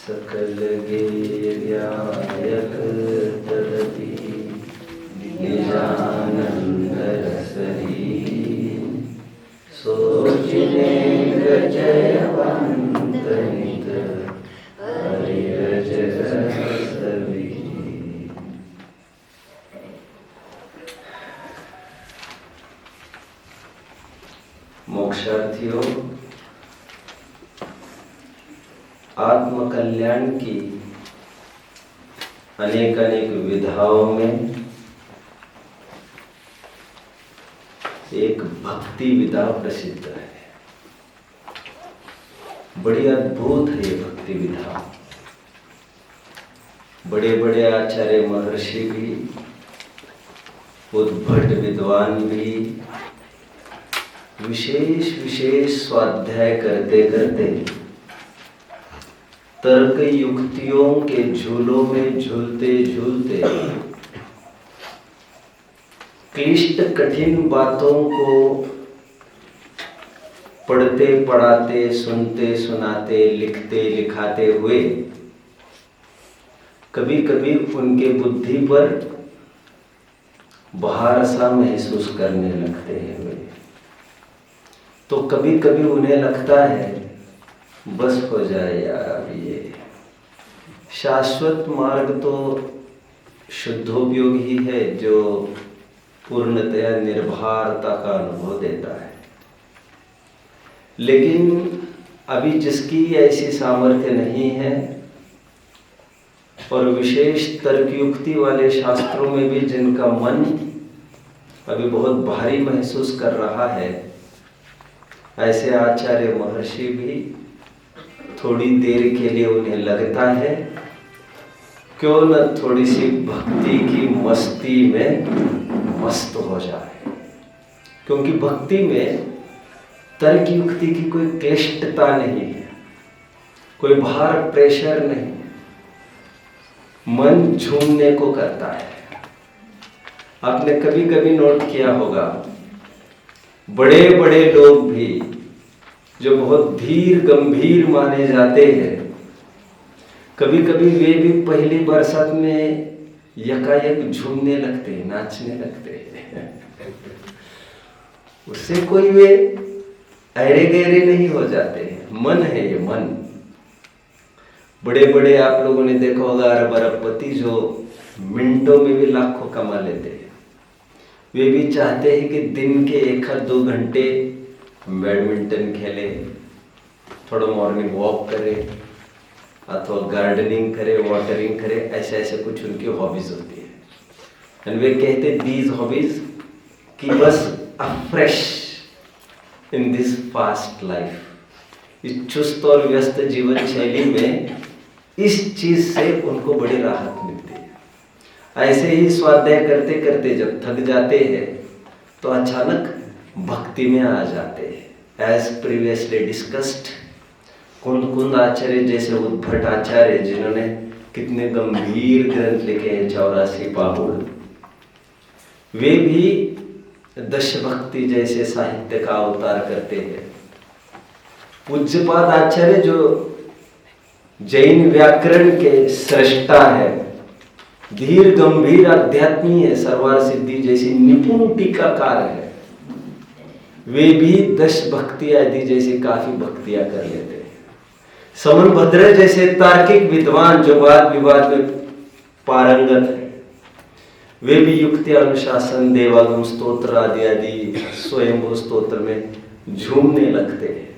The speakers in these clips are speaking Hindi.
सकल गिर्यायक तदपि निजानंद रसरी सोचिने जयवंत नित हरिरज सभी। मोक्षार्थियों, आत्म कल्याण की अनेक अनेक विधाओं में एक भक्ति विधा प्रसिद्ध है। बड़ी अद्भुत है ये भक्ति विधा। बड़े बड़े आचार्य महर्षि भी, उद्भट विद्वान भी विशेष विशेष स्वाध्याय करते करते तर्क युक्तियों के झूलों में झूलते झूलते क्लिष्ट कठिन बातों को पढ़ते पढ़ाते, सुनते सुनाते, लिखते लिखाते हुए कभी कभी उनके बुद्धि पर भार सा महसूस करने लगते हैं वे। तो कभी कभी उन्हें लगता है बस हो जाए यार, अब ये शाश्वत मार्ग तो शुद्धोपयोग ही है जो पूर्णतया निर्भरता का अनुभव देता है। लेकिन अभी जिसकी ऐसी सामर्थ्य नहीं है और विशेष तर्कयुक्ति वाले शास्त्रों में भी जिनका मन अभी बहुत भारी महसूस कर रहा है, ऐसे आचार्य महर्षि भी थोड़ी देर के लिए उन्हें लगता है क्यों न थोड़ी सी भक्ति की मस्ती में मस्त हो जाए। क्योंकि भक्ति में तर्क युक्ति की कोई क्लिष्टता नहीं है, कोई भार प्रेशर नहीं, मन झूमने को करता है। आपने कभी कभी नोट किया होगा, बड़े बड़े लोग भी जो बहुत धीर गंभीर माने जाते हैं, कभी कभी वे भी पहली बरसात में यकायक झूमने लगते हैं, नाचने लगते हैं। उससे कोई वे अरे गहरे नहीं हो जाते हैं। मन है ये मन। बड़े बड़े आप लोगों ने देखा होगा अरबपति जो मिनटों में भी लाखों कमा लेते हैं, वे भी चाहते हैं कि दिन के 1-2 घंटे बैडमिंटन खेले, थोड़ा मॉर्निंग वॉक करे अथवा गार्डनिंग करे, वाटरिंग करे। ऐसे ऐसे कुछ उनकी हॉबीज होती है। एंड वे कहते these hobbies keep us fresh in this fast life. इस चुस्त और व्यस्त जीवन शैली में इस चीज से उनको बड़ी राहत मिलती है। ऐसे ही स्वाध्याय करते करते जब थक जाते हैं तो अचानक भक्ति में आ जाते हैं। एज प्रीवियसली डिस्कस्ड, कुंद आचार्य जैसे उद्भट आचार्य जिन्होंने कितने गंभीर ग्रंथ लिखे हैं, 84 बाहुल, वे भी दश भक्ति जैसे साहित्य का अवतार करते हैं। पूज्यपाद आचार्य जो जैन व्याकरण के सृष्टा है, धीर गंभीर आध्यात्मीय सर्वार सिद्धि जैसी निपुण टीकाकार है, वे भी दश भक्ति आदि जैसी काफी भक्तियां कर लेते हैं। समन भद्र जैसे तार्किक विद्वान जो वाद विवाद में पारंगत है, वे भी युक्ति अनुशासन, देवागम स्तोत्र आदि आदि स्वयंभू स्तोत्र में झूमने लगते हैं।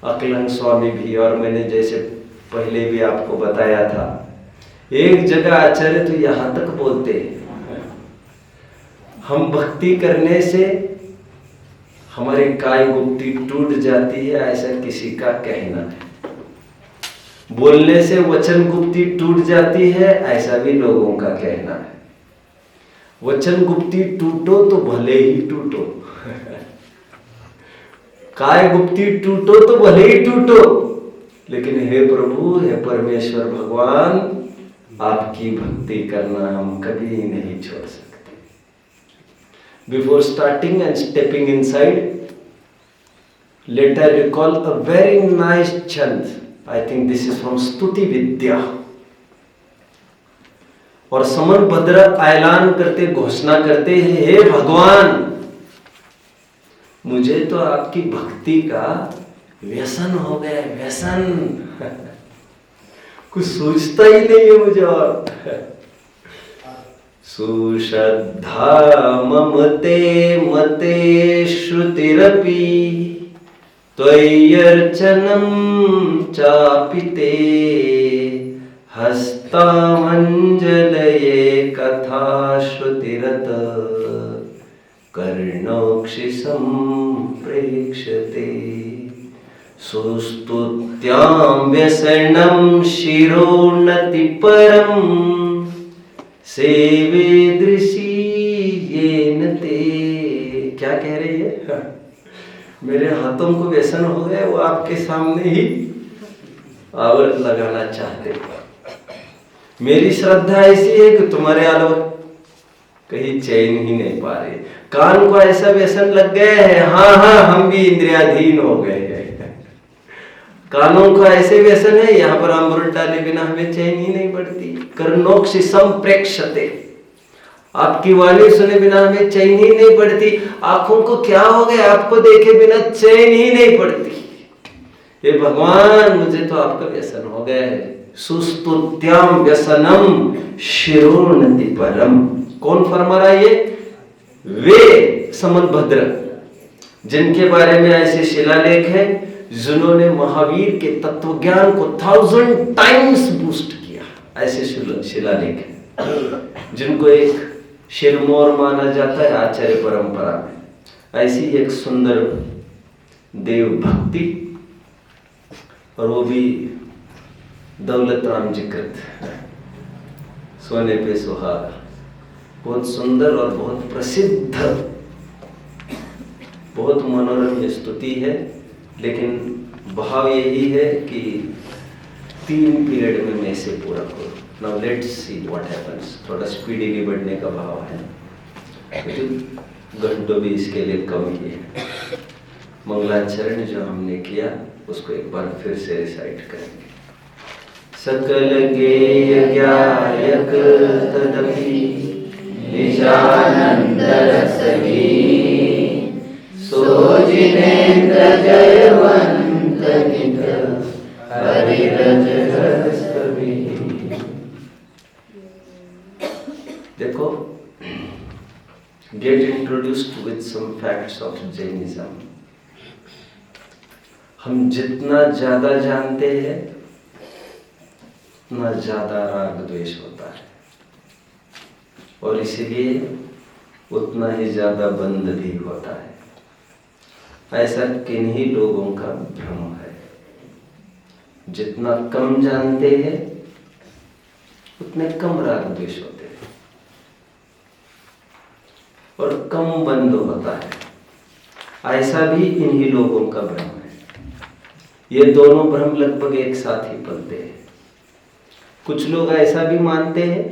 अकलंग स्वामी भी, और मैंने जैसे पहले भी आपको बताया था, एक जगह आचार्य तो यहां तक बोलते हैं, हम भक्ति करने से हमारी काय गुप्ती टूट जाती है, ऐसा किसी का कहना है। बोलने से वचन गुप्ती टूट जाती है, ऐसा भी लोगों का कहना है। वचन गुप्ती टूटो तो भले ही टूटो, काय गुप्ती टूटो तो भले ही टूटो, लेकिन हे प्रभु, हे परमेश्वर भगवान, आपकी भक्ति करना हम कभी नहीं छोड़ सकते। Before starting and stepping inside, let us recall a very nice chant I think this is from स्तुति विद्या। और समनभद्र ऐलान करते, घोषणा करते हैं, हे भगवान, मुझे तो आपकी भक्ति का व्यसन हो गया, व्यसन। कुछ सोचता ही नहीं है मुझे। और सुश्रद्धा ममते मते श्रुतिरपि त्वय्यर्चनं चापिते हस्तामञ्जलये कथा श्रुतिरत कर्णोक्षि सम्प्रेक्ष्यते सुस्तुत्यां व्यसनं शिरोन्नति परं सेवे दृशी येन ते। क्या कह रही है? मेरे हाथों को व्यसन हो गए, वो आपके सामने ही आवरण लगाना चाहते हैं। मेरी श्रद्धा ऐसी है कि तुम्हारे अलावा कहीं चैन ही नहीं पा रहे। कान को ऐसा व्यसन लग गए है, हाँ हाँ हम भी इंद्रियाधीन हो गए हैं। कानों का ऐसे व्यसन है, यहाँ पर अमृत डाले बिना हमें चैन ही नहीं पड़ती। कर्णोक्षि सम्प्रेक्ष्यते, आपकी वाणी सुने बिना हमें चैन ही नहीं पड़ती। आंखों को क्या हो गया, आपको देखे बिना चैन ही नहीं पड़ती। हे भगवान, मुझे तो आपका व्यसन हो गया है। सुस्तुत्याम व्यसनम शिरोन्नति परम। कौन फरमा रहा है ये? वे समनभद्र, जिनके बारे में ऐसे शिलालेख है, जिन्होंने महावीर के तत्वज्ञान को 1000 टाइम्स बूस्ट किया। ऐसे शिलालेख है, जिनको एक शिरमौर माना जाता है आचार्य परंपरा में। ऐसी एक सुंदर देव भक्ति, और वो भी दौलत राम जी कृत, सोने पे सुहागा। बहुत सुंदर और बहुत प्रसिद्ध, बहुत मनोरम ये स्तुति है। लेकिन भाव यही है कि 3 पीरियड में मैं इसे पूरा करूं। Now let's see what happens. थोड़ा स्पीडीली बढ़ने का भाव है, लेकिन घंटों भी इसके लिए कम ही है। मंगलाचरण जो हमने किया उसको एक बार फिर से रिसाइट करेंगे। सकल गेय ज्ञायक तदपि निजानंद रसगी सो जिनेन्द्र जयवंत नित हरिरज रसवी। देखो, get introduced with some facts of Jainism. हम जितना ज्यादा जानते हैं उतना ज्यादा राग द्वेष होता है, और इसीलिए उतना ही ज्यादा बंध भी होता है। ऐसा किन्हीं लोगों का भ्रम है। जितना कम जानते हैं उतने कम राग द्वेष होते हैं और कम बंध होता है। ऐसा भी इन्हीं लोगों का भ्रम है। ये दोनों भ्रम लगभग एक साथ ही पलते हैं। कुछ लोग ऐसा भी मानते हैं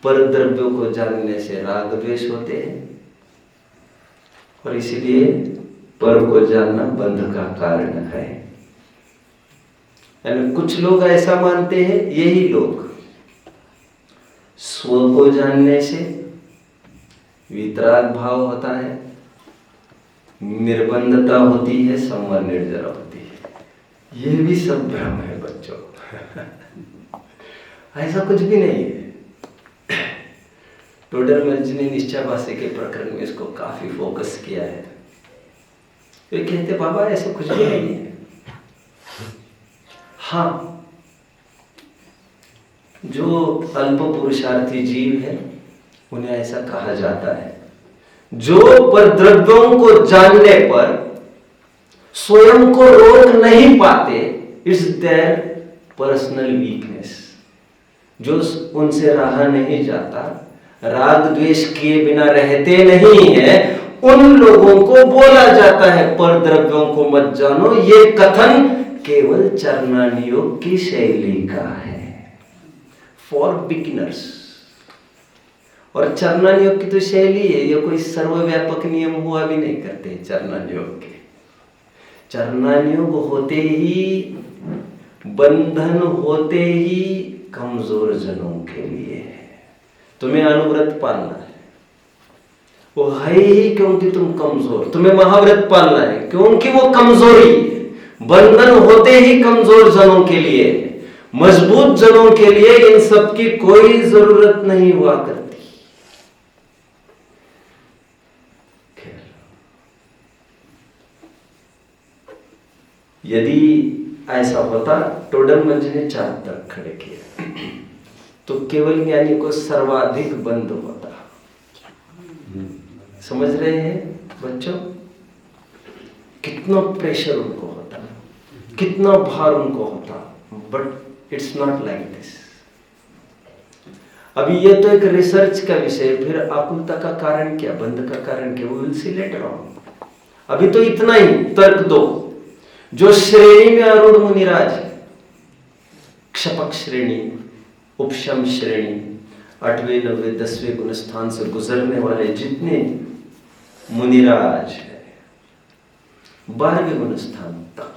पर द्रव्यों को जानने से राग द्वेष होते हैं, और इसीलिए पर को जानना बंध का कारण है। यानी कुछ लोग ऐसा मानते हैं, यही लोग, स्व को जानने से वितराग भाव होता है, निर्बंधता होती है, संवर निर्जरा होती है। ये भी सब भ्रम है बच्चों। ऐसा कुछ भी नहीं है। टोडरमल जी ने निश्चयवासी के प्रकरण में इसको काफी फोकस किया है। वे कहते बाबा ऐसा कुछ भी नहीं है। हाँ, जो अल्प पुरुषार्थी जीव है उन्हें ऐसा कहा जाता है, जो परद्रव्यों को जानने पर स्वयं को रोक नहीं पाते, इट्स देयर पर्सनल वीकनेस। जो उनसे रहा नहीं जाता, राग द्वेष किए बिना रहते नहीं है, उन लोगों को बोला जाता है परद्रव्यों को मत जानो। ये कथन केवल चरणान योग की शैली का है, फॉर बिगिनर्स। और चरणान योग की तो शैली है, ये कोई सर्वव्यापक नियम हुआ भी नहीं करते चरणान योग के। चरणानुयोग होते ही, बंधन होते ही कमजोर जनों के लिए है। तुम्हें अनुव्रत पालना है, वो है ही क्योंकि तुम कमजोर। तुम्हें महाव्रत पालना है क्योंकि वो कमजोरी है। बंधन होते ही कमजोर जनों के लिए, मजबूत जनों के लिए इन सब की कोई जरूरत नहीं हुआ करती। यदि ऐसा होता, टोडरमल जी ने 4 तर्क खड़े किए, तो केवल ज्ञानी को सर्वाधिक बंध होता। समझ रहे हैं बच्चों? कितना प्रेशर उनको होता, कितना भार उनको होता, but it's not like this. अभी ये तो एक रिसर्च का विषय, फिर आकुलता का कारण क्या, बंध का कारण क्या, वो विल सी लेटर ऑन। अभी तो इतना ही तर्क दो। जो श्रेणी में आरूढ़ मुनिराज है, क्षपक श्रेणी, उपशम श्रेणी, 8वें 9वें 10वें गुण स्थान से गुजरने वाले जितने मुनिराज है 12वें गुण स्थान तक,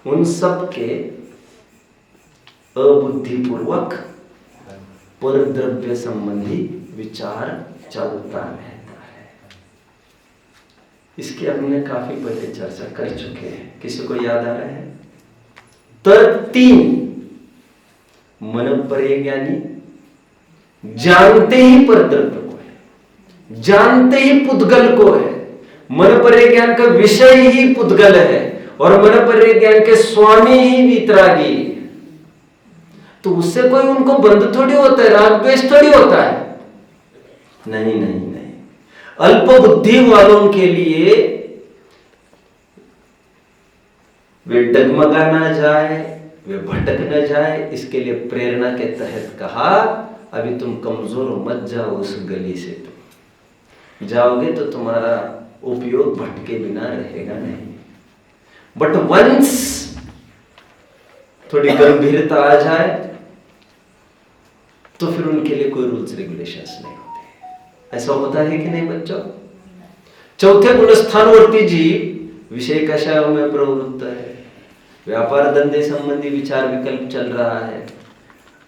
उन सब के अबुद्धिपूर्वक परद्रव्य संबंधी विचार चलता रहता है। इसकी हमने काफी पहले चर्चा कर चुके हैं, किसी को याद आ रहा है? तर्क 3, मन परिज्ञानी जानते ही परद्रव्य को है, जानते ही पुद्गल को है। मन परिज्ञान का विषय ही पुद्गल है और मन परिज्ञान के स्वामी ही वीतरागी। तो उससे कोई उनको बंध थोड़ी होता है, राग द्वेष थोड़ी होता है। नहीं नहीं नहीं, अल्प बुद्धि वालों के लिए वे डगमगा ना जाए, वे भटक न जाए, इसके लिए प्रेरणा के तहत कहा, अभी तुम कमजोर मत जाओ उस गली से। तुम जाओगे तो तुम्हारा उपयोग भटके बिना रहेगा नहीं। बट वंस थोड़ी गंभीरता आ जाए तो फिर उनके लिए कोई रूल्स रेगुलेशंस नहीं होते। ऐसा होता है कि नहीं बच्चों? चौथे गुण स्थानवर्ती जीव विषय कषायों में प्रवृत्त है, व्यापार धंधे संबंधी विचार विकल्प चल रहा है,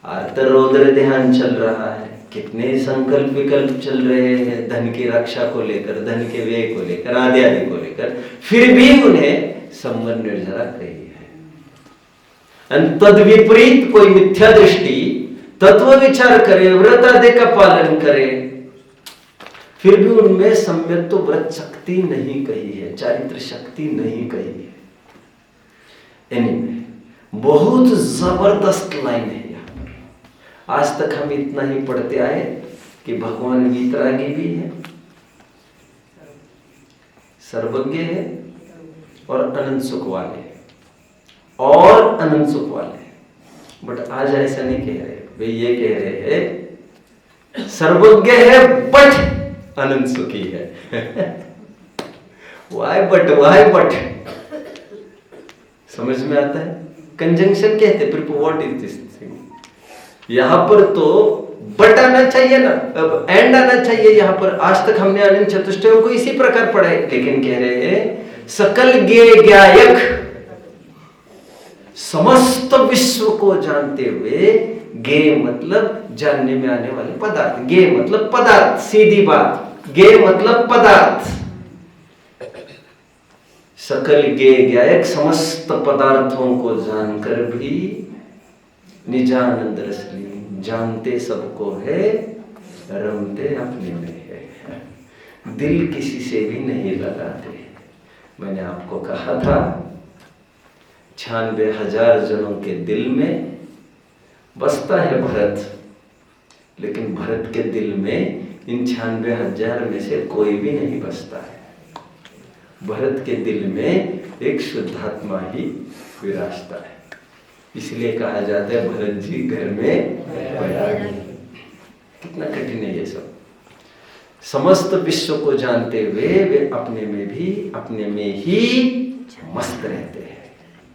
आर्त रौद्र ध्यान चल रहा है, कितने संकल्प विकल्प चल रहे हैं धन की रक्षा को लेकर, धन के व्यय को लेकर, आदि आदि को लेकर, फिर भी उन्हें संबंध निर्जरा रही है। तद विपरीत कोई मिथ्या दृष्टि, तत्व विचार करे, व्रत आदि का पालन करे, फिर भी उनमें सम्यक तो व्रत शक्ति नहीं कही है, चारित्र शक्ति नहीं कही है। एनीवे, बहुत जबरदस्त लाइन है यहाँ पर। आज तक हम इतना ही पढ़ते आए कि भगवान वीतरागी भी है, सर्वज्ञ है और अनंत सुख वाले, और अनंत सुख वाले। बट आज ऐसा नहीं कह रहे, वे ये कह रहे हैं सर्वज्ञ है बट अनंत सुखी है। वाई बट समझ में आता है? कंजंक्शन कहते हैं, फिर व्हाट इज दिस थिंग? यहां पर तो बट आना चाहिए ना, अब एंड आना चाहिए। यहां पर आज तक हमने अनंत चतुष्टयों को इसी प्रकार पढ़ा है, लेकिन कह रहे हैं सकल ज्ञायक, समस्त विश्व को जानते हुए, गे मतलब जानने में आने वाले पदार्थ, गे मतलब पदार्थ, सीधी बात, गे मतलब पदार्थ। सकल ज्ञायक, समस्त पदार्थों को जानकर भी निजानंद रसली, जानते सबको है, रमते अपने में है, दिल किसी से भी नहीं लगाते। मैंने आपको कहा था 96,000 जनों के दिल में बसता है भरत, लेकिन भरत के दिल में इन 96,000 में से कोई भी नहीं बसता है। भरत के दिल में एक शुद्धात्मा ही विराजता है, इसलिए कहा जाता है भरत जी घर में बैरागी। कितना कठिन है ये सब। समस्त विश्व को जानते हुए वे अपने में ही मस्त रहते हैं।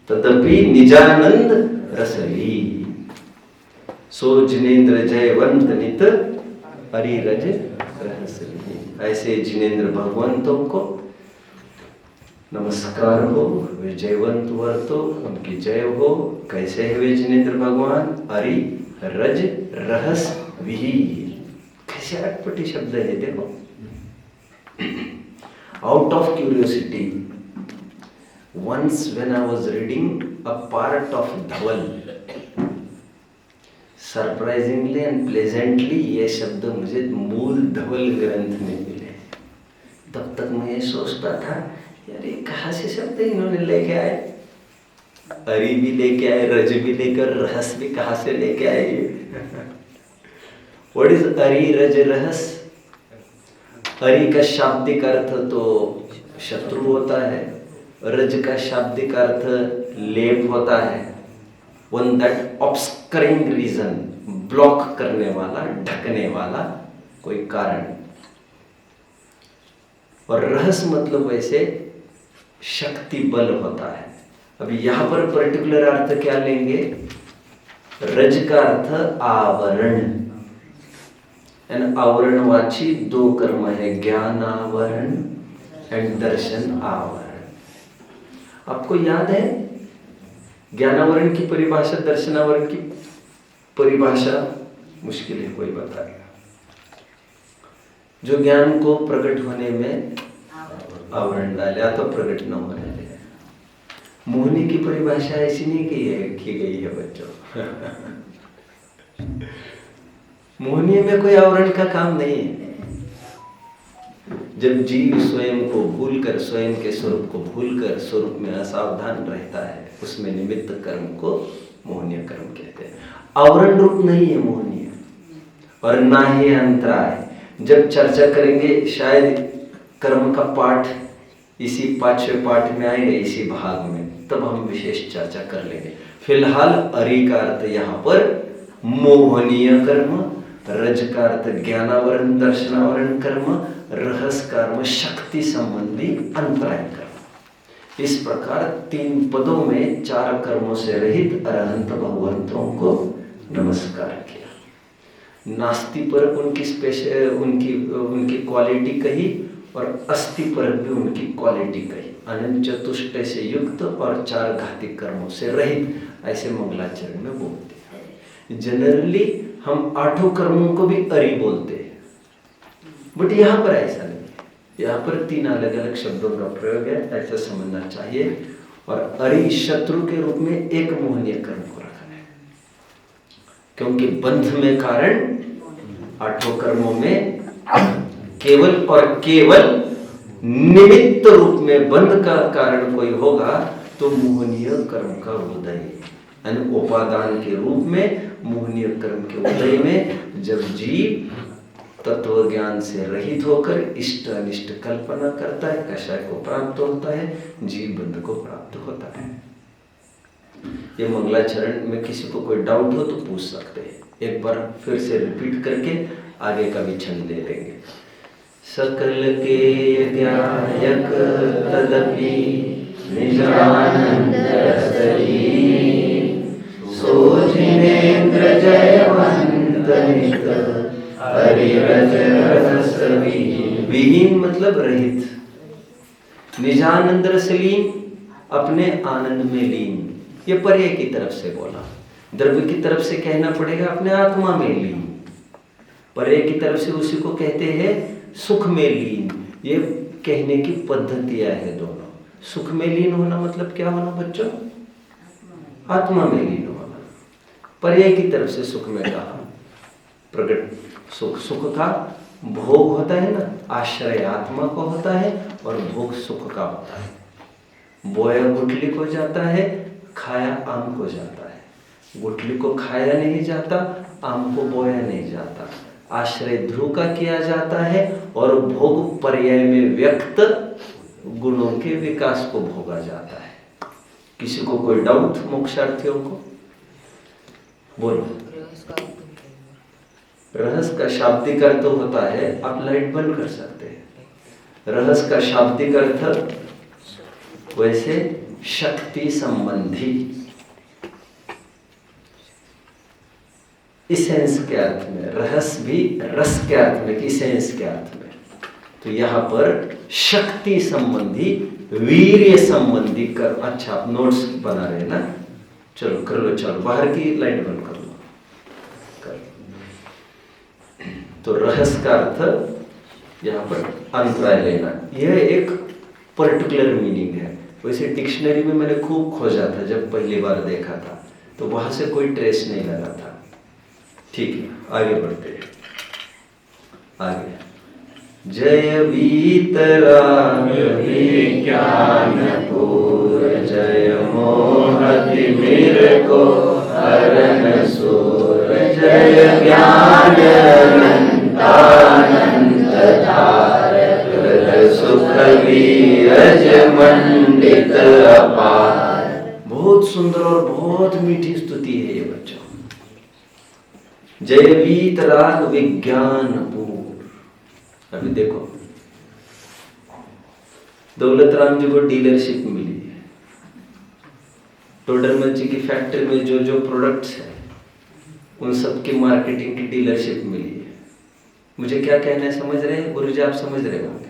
तदपि निजानंद रसली, सो जिनेन्द्र जयवंत नित अरिरज रहसली। ऐसे जिनेन्द्र भगवंतों को नमस्कार हो, वे जयवंत वर्तो, उनकी जय हो। कैसे है वे जिनेंद्र भगवान? अरि रज रहस वीर। कैसे अटपटी शब्द है देखो। Out of curiosity, once when I was reading a part of Dhaval, surprisingly and pleasantly ये शब्द मुझे मूल धवल ग्रंथ में मिले। तब तक मैं ये सोचता था यार ये कहाँ से शब्द इन्होंने लेके आए, अरि भी लेके आए, रज भी लेकर, रहस भी कहाँ से लेके आए ये। व्हाट इज अरि रज रहस? अरि का शाब्दिक अर्थ तो शत्रु होता है, रज का शाब्दिक अर्थ लेप होता है, वन दैट ऑब्स्करिंग रीजन, ब्लॉक करने वाला, ढकने वाला कोई कारण। और रहस मतलब वैसे शक्ति बल होता है। अभी यहां पर पर्टिकुलर अर्थ क्या लेंगे? रज का अर्थ आवरण, एंड आवरणवाची दो कर्म है, ज्ञान आवरण एंड दर्शन आवरण। आपको याद है ज्ञानावरण की परिभाषा, दर्शनावरण की परिभाषा मुश्किल है कोई बताएगा। जो ज्ञान को प्रकट होने में आवरण डाले, तो प्रकट न होने दे। मोहनी की परिभाषा ऐसी नहीं की गई है बच्चों। मोहनी में कोई आवरण का काम नहीं है। जब जीव स्वयं को भूलकर, स्वयं के स्वरूप को भूलकर स्वरूप में असावधान रहता है, उसमें निमित्त कर्म को मोहनीय कर्म कहते हैं। आवरण रूप नहीं है मोहनीय, और ना ही अंतराय। जब चर्चा करेंगे शायद कर्म का पाठ इसी 5वें पाठ में आएगा, इसी भाग में, तब हम विशेष चर्चा कर लेंगे। फिलहाल अरि का अर्थ यहाँ पर मोहनीय कर्म, रज का अर्थ ज्ञानावरण दर्शनावरण कर्म, रहस कर्म शक्ति संबंधी अंतराय कर्म। इस प्रकार 3 पदों में 4 कर्मों से रहित अरहंत भगवंतों को नमस्कार किया। नास्ति पर उनकी उनकी क्वालिटी कही, और अस्थि पर भी उनकी क्वालिटी कही। अनंत चतुष्टय से युक्त और 4 घातिक कर्मों से रहित, ऐसे मंगलाचरण में बोलते हैं। जनरली हम 8 कर्मों को भी अरि बोलते हैं, बट यहाँ पर ऐसा नहीं है। यहाँ पर 3 अलग अलग शब्दों का प्रयोग है, ऐसा समझना चाहिए। और अरि शत्रु के रूप में एक मोहनीय कर्म को रखा है, क्योंकि बंध में कारण 8 कर्मों में केवल और केवल निमित्त रूप में बंध का कारण कोई होगा तो मोहनीय कर्म का उदय, यानी उपादान के रूप में मोहनीय कर्म के उदय में जब जीव तत्व ज्ञान से रहित होकर इष्ट अनिष्ट कल्पना करता है, कषाय को प्राप्त होता है, जीव बंध को प्राप्त होता है। ये मंगलाचरण में किसी को कोई डाउट हो तो पूछ सकते हैं। एक बार फिर से रिपीट करके आगे का भी छंद दे देंगे। सकल के यज्ञायक तदपि निजानंद शरीर, सो जिनेंद्र जयवंत नित अरि रज रहस वीर। विहीन मतलब रहित, निजानंद से लीन, अपने आनंद में लीन। ये पर्याय की तरफ से बोला। द्रव्य की तरफ से कहना पड़ेगा अपने आत्मा में लीन। पर्याय की तरफ से उसी को कहते हैं सुख में लीन। ये कहने की पद्धतियां है दोनों। सुख में लीन होना मतलब क्या होना बच्चों? आत्मा में लीन होना। पर्याय की तरफ से सुख में कहा प्रकट सुख, सुख का भोग होता है ना, आश्रय आत्मा को होता है और भोग सुख का होता है। बोया गुठली को जाता है, खाया आम को जाता है। गुठली को खाया नहीं जाता, आम को बोया नहीं जाता। आश्रय ध्रुव का किया जाता है और भोग पर्याय में व्यक्त गुणों के विकास को भोगा जाता है। किसी को कोई डाउट मोक्षार्थियों को? बोलो। रहस का शाब्दिक अर्थ होता है, आप लाइट बंद कर सकते हैं। रहस का शाब्दिक अर्थ वैसे शक्ति संबंधी, इसेंस के अर्थ में, रहस भी रस के अर्थ में, इसेंस के अर्थ में। तो यहाँ पर शक्ति संबंधी वीर्य संबंधी कर। अच्छा, आप नोट्स बना रहे हैं ना, चलो कर लो, चलो बाहर की लाइट बंद कर लो, कर। तो रहस्य का अर्थ यहाँ पर अंतराय लेना, यह एक पर्टिकुलर मीनिंग है। वैसे डिक्शनरी में मैंने खूब खोजा था जब पहली बार देखा था, तो वहां से कोई ट्रेस नहीं लगा था। ठीक है, आगे बढ़ते हैं। आगे, जय वीतराग विज्ञानपूर, जय मोहतिमिर को हरण सूर, जय ज्ञान अनंतानंद धारक, सुख वीरज मंडित अपार। बहुत सुंदर और बहुत मीठी स्तुति है ये बच्चों। जय वीतराग विज्ञानपूर। अभी देखो, दौलत राम जी को डीलरशिप मिली है, टोडरमल जी की फैक्ट्री में जो जो प्रोडक्ट्स हैं उन सब की मार्केटिंग की डीलरशिप मिली है। मुझे क्या कहना है समझ रहे हैं गुरु जी? आप समझ रहे होंगे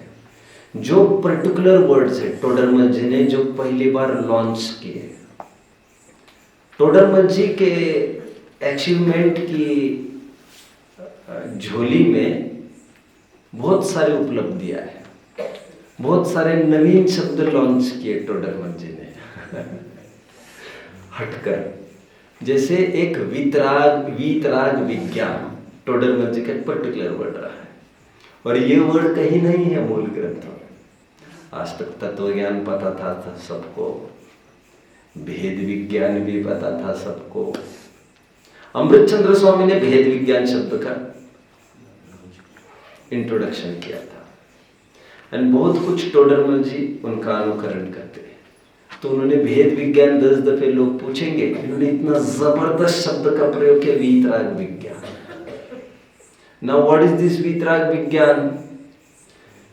जो पर्टिकुलर वर्ड्स है टोडरमल जी ने जो पहली बार लॉन्च किए। टोडरमल जी के अचीवमेंट की झोली में बहुत सारी उपलब्धियां है, बहुत सारे नवीन शब्द लॉन्च किए टोडरमल जी ने हटकर। जैसे एक वीतराग विज्ञान टोडरमल जी का पर्टिकुलर वर्ड रहा है, और ये वर्ड कहीं नहीं है मूल ग्रंथों में। आज तक तत्व ज्ञान पता था सबको, भेद विज्ञान भी पता था सबको। अमृतचंद्र स्वामी ने भेद विज्ञान शब्द का इंट्रोडक्शन किया था, एंड बहुत कुछ टोडरमल जी उनका अनुकरण करते हैं। तो उन्होंने भेद विज्ञान 10 दफे लोग पूछेंगे, इन्होंने इतना जबरदस्त शब्द का प्रयोग किया, वीतराग विज्ञान। नाउ व्हाट इज दिस वीतराग विज्ञान?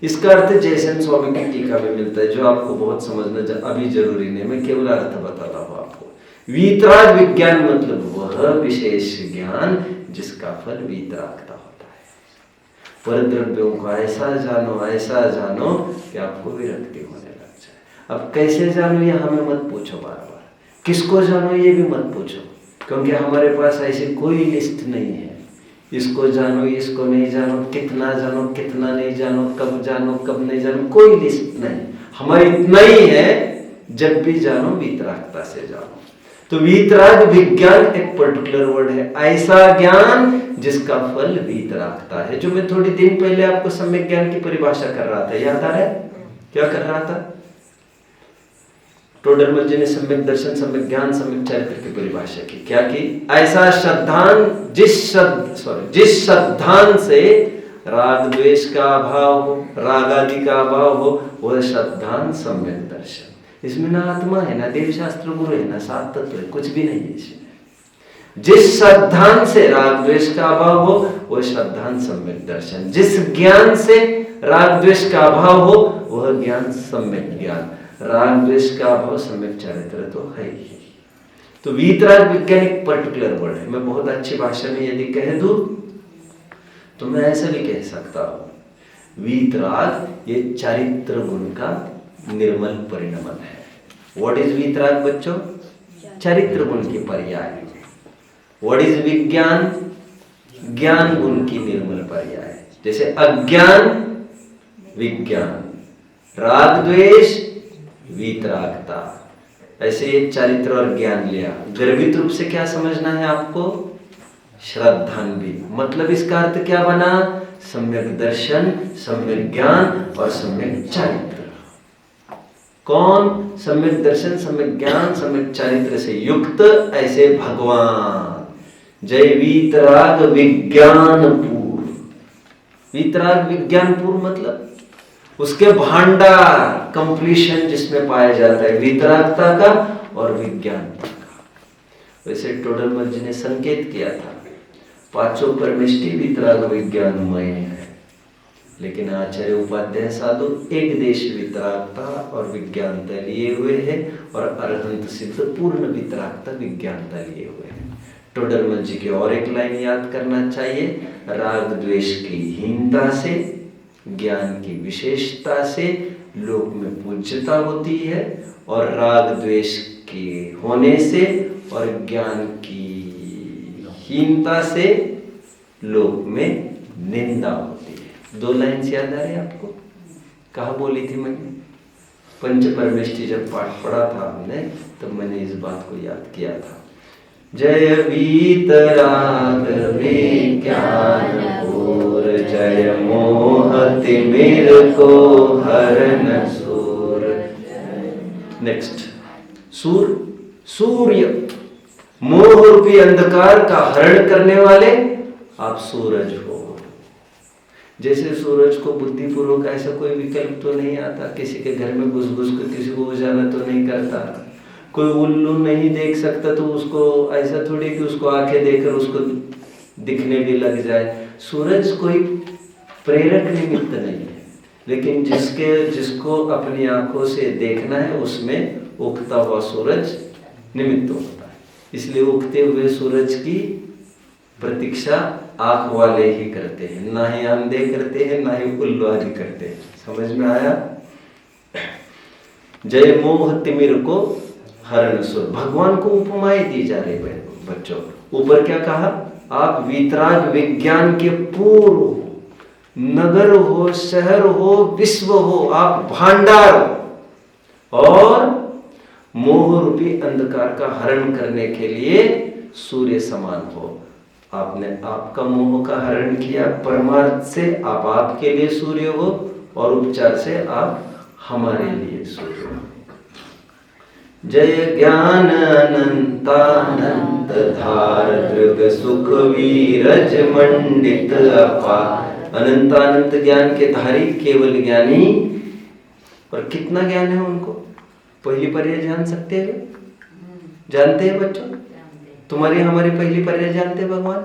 इसका अर्थ जयसेन स्वामी की टीका में मिलता है, जो आपको बहुत समझना अभी जरूरी नहीं, मैं केवल अर्थ बताता हूँ आपको। वीतराग विज्ञान मतलब वह विशेष ज्ञान जिसका फल वीतरागता होता है। परद्रव्यों को ऐसा जानो कि आपको विरक्ति होने लग जाए। अब कैसे जानो ये हमें मत पूछो बार बार, किसको जानो ये भी मत पूछो, क्योंकि हमारे पास ऐसी कोई लिस्ट नहीं है। इसको जानो, इसको नहीं जानो, कितना नहीं जानो, कब नहीं जानो, कोई लिस्ट नहीं। हमारी इतना ही है, जब भी जानो वीतरागता से जानो। तो वीतराग विज्ञान एक पर्टिकुलर वर्ड है, ऐसा ज्ञान जिसका फल वीतरागता है। जो मैं थोड़ी दिन पहले आपको सम्यक ज्ञान की परिभाषा कर रहा था, याद आ रहा है? क्या कर रहा था? टोडरमल जी ने सम्यक दर्शन, सम्यक ज्ञान, सम्यक चरित्र की परिभाषा की। क्या की? ऐसा श्रद्धान जिस श्रद्धान से राग द्वेष का अभाव हो, राग आदि का अभाव हो, वह श्रद्धान सम्यक दर्शन। इसमें ना आत्मा है, ना देव शास्त्र गुरु है, ना सात तत्व है, कुछ भी नहीं है इसमें। जिस श्रद्धान से राग द्वेष का अभाव हो वह श्रद्धान सम्यक दर्शन, जिस ज्ञान से राग द्वेष का अभाव हो वह ज्ञान सम्यक ज्ञान। राग द्वेष का अभाव सम्यक चरित्र तो है ही। तो वीतराग विज्ञान एक पर्टिकुलर वर्ड है। मैं बहुत अच्छी भाषा में यदि कह दूं तो मैं ऐसा भी कह सकता हूं, वीतराग ये चारित्र गुण का निर्मल परिणमन है। व्हाट इज वीतराग बच्चों? चारित्र गुण की पर्याय। व्हाट इज विज्ञान? ज्ञान गुण की निर्मल पर्याय। जैसे अज्ञान विज्ञान, राग द्वेष वीतरागता, ऐसे एक चारित्र और ज्ञान लिया। गर्भित रूप से क्या समझना है आपको? श्रद्धान्वी। मतलब इसका अर्थ क्या बना? सम्यक दर्शन, सम्यक ज्ञान और सम्यक चारित्र। कौन? सम्यक दर्शन, सम्यक ज्ञान, सम्यक चारित्र से युक्त ऐसे भगवान। जय वीतराग विज्ञानपूर। वीतराग विज्ञानपूर मतलब उसके भांडार, कंप्लीशन जिसमें पाया जाता है वीतरागता का और विज्ञानता का। वैसे टोडरमल जी ने संकेत किया था, पांचों परमेष्टि वीतराग विज्ञानमय है, लेकिन आचार्य उपाध्याय साधु एक देश वीतरागता और विज्ञानता लिए हुए हैं और अरहंत सिद्ध पूर्ण वीतरागता विज्ञानता लिए हुए हैं। टोडरमल जी की और एक लाइन याद करना चाहिए, राग द्वेष की हीनता से, ज्ञान की विशेषता से, लोक में पूज्यता होती है, और राग द्वेष के होने से और ज्ञान की हीनता से लोक में निंदा होती है। 2 लाइन याद आ रही है आपको? कहाँ बोली थी मैंने? पंच परमेष्टि जब पाठ पढ़ा था हमने, तब मैंने इस बात को याद किया था। जय वीतराग विज्ञान पूर, जय मोह तिमिर को हरन सूर। नेक्स्ट, सूर, सूर्य, मोह रूपी अंधकार का हरण करने वाले आप सूरज हो। जैसे सूरज को बुद्धिपूर्वक ऐसा कोई विकल्प तो नहीं आता, किसी के घर में घुस घुस कर किसी को उजाला तो नहीं करता, कोई उल्लू नहीं देख सकता तो उसको ऐसा थोड़ी कि उसको आंखें देकर उसको दिखने भी लग जाए। सूरज कोई प्रेरक निमित्त नहीं है, लेकिन जिसको अपनी आंखों से देखना है उसमें उगता हुआ सूरज निमित्त होता है। इसलिए उगते हुए सूरज की प्रतीक्षा आंख वाले ही करते हैं, ना ही अंधे करते हैं, ना ही उल्लू आदि करते हैं। समझ में आया? जय मोह तिमिर को हरण सुर। भगवान को उपमाएं दी जा रही बच्चों। ऊपर क्या कहा? आप वीतराग विज्ञान के पूर्व हो, नगर हो, शहर हो, विश्व हो, आप भांडार हो, और मोह रूपी अंधकार का हरण करने के लिए सूर्य समान हो। आपने आपका मोह का हरण किया, परमार्थ से आप आपके लिए सूर्य हो, और उपचार से आप हमारे लिए सूर्य हो। जय ज्ञान अनंतानंत धार, दृग सुख वीरज मंडित अपार। अनंतानंत ज्ञान के धारी केवल ज्ञानी। और कितना ज्ञान है उनको? पहली पर्याय जान सकते हैं? जानते हैं बच्चों? तुम्हारी हमारी पहली पर्याय जानते हैं भगवान?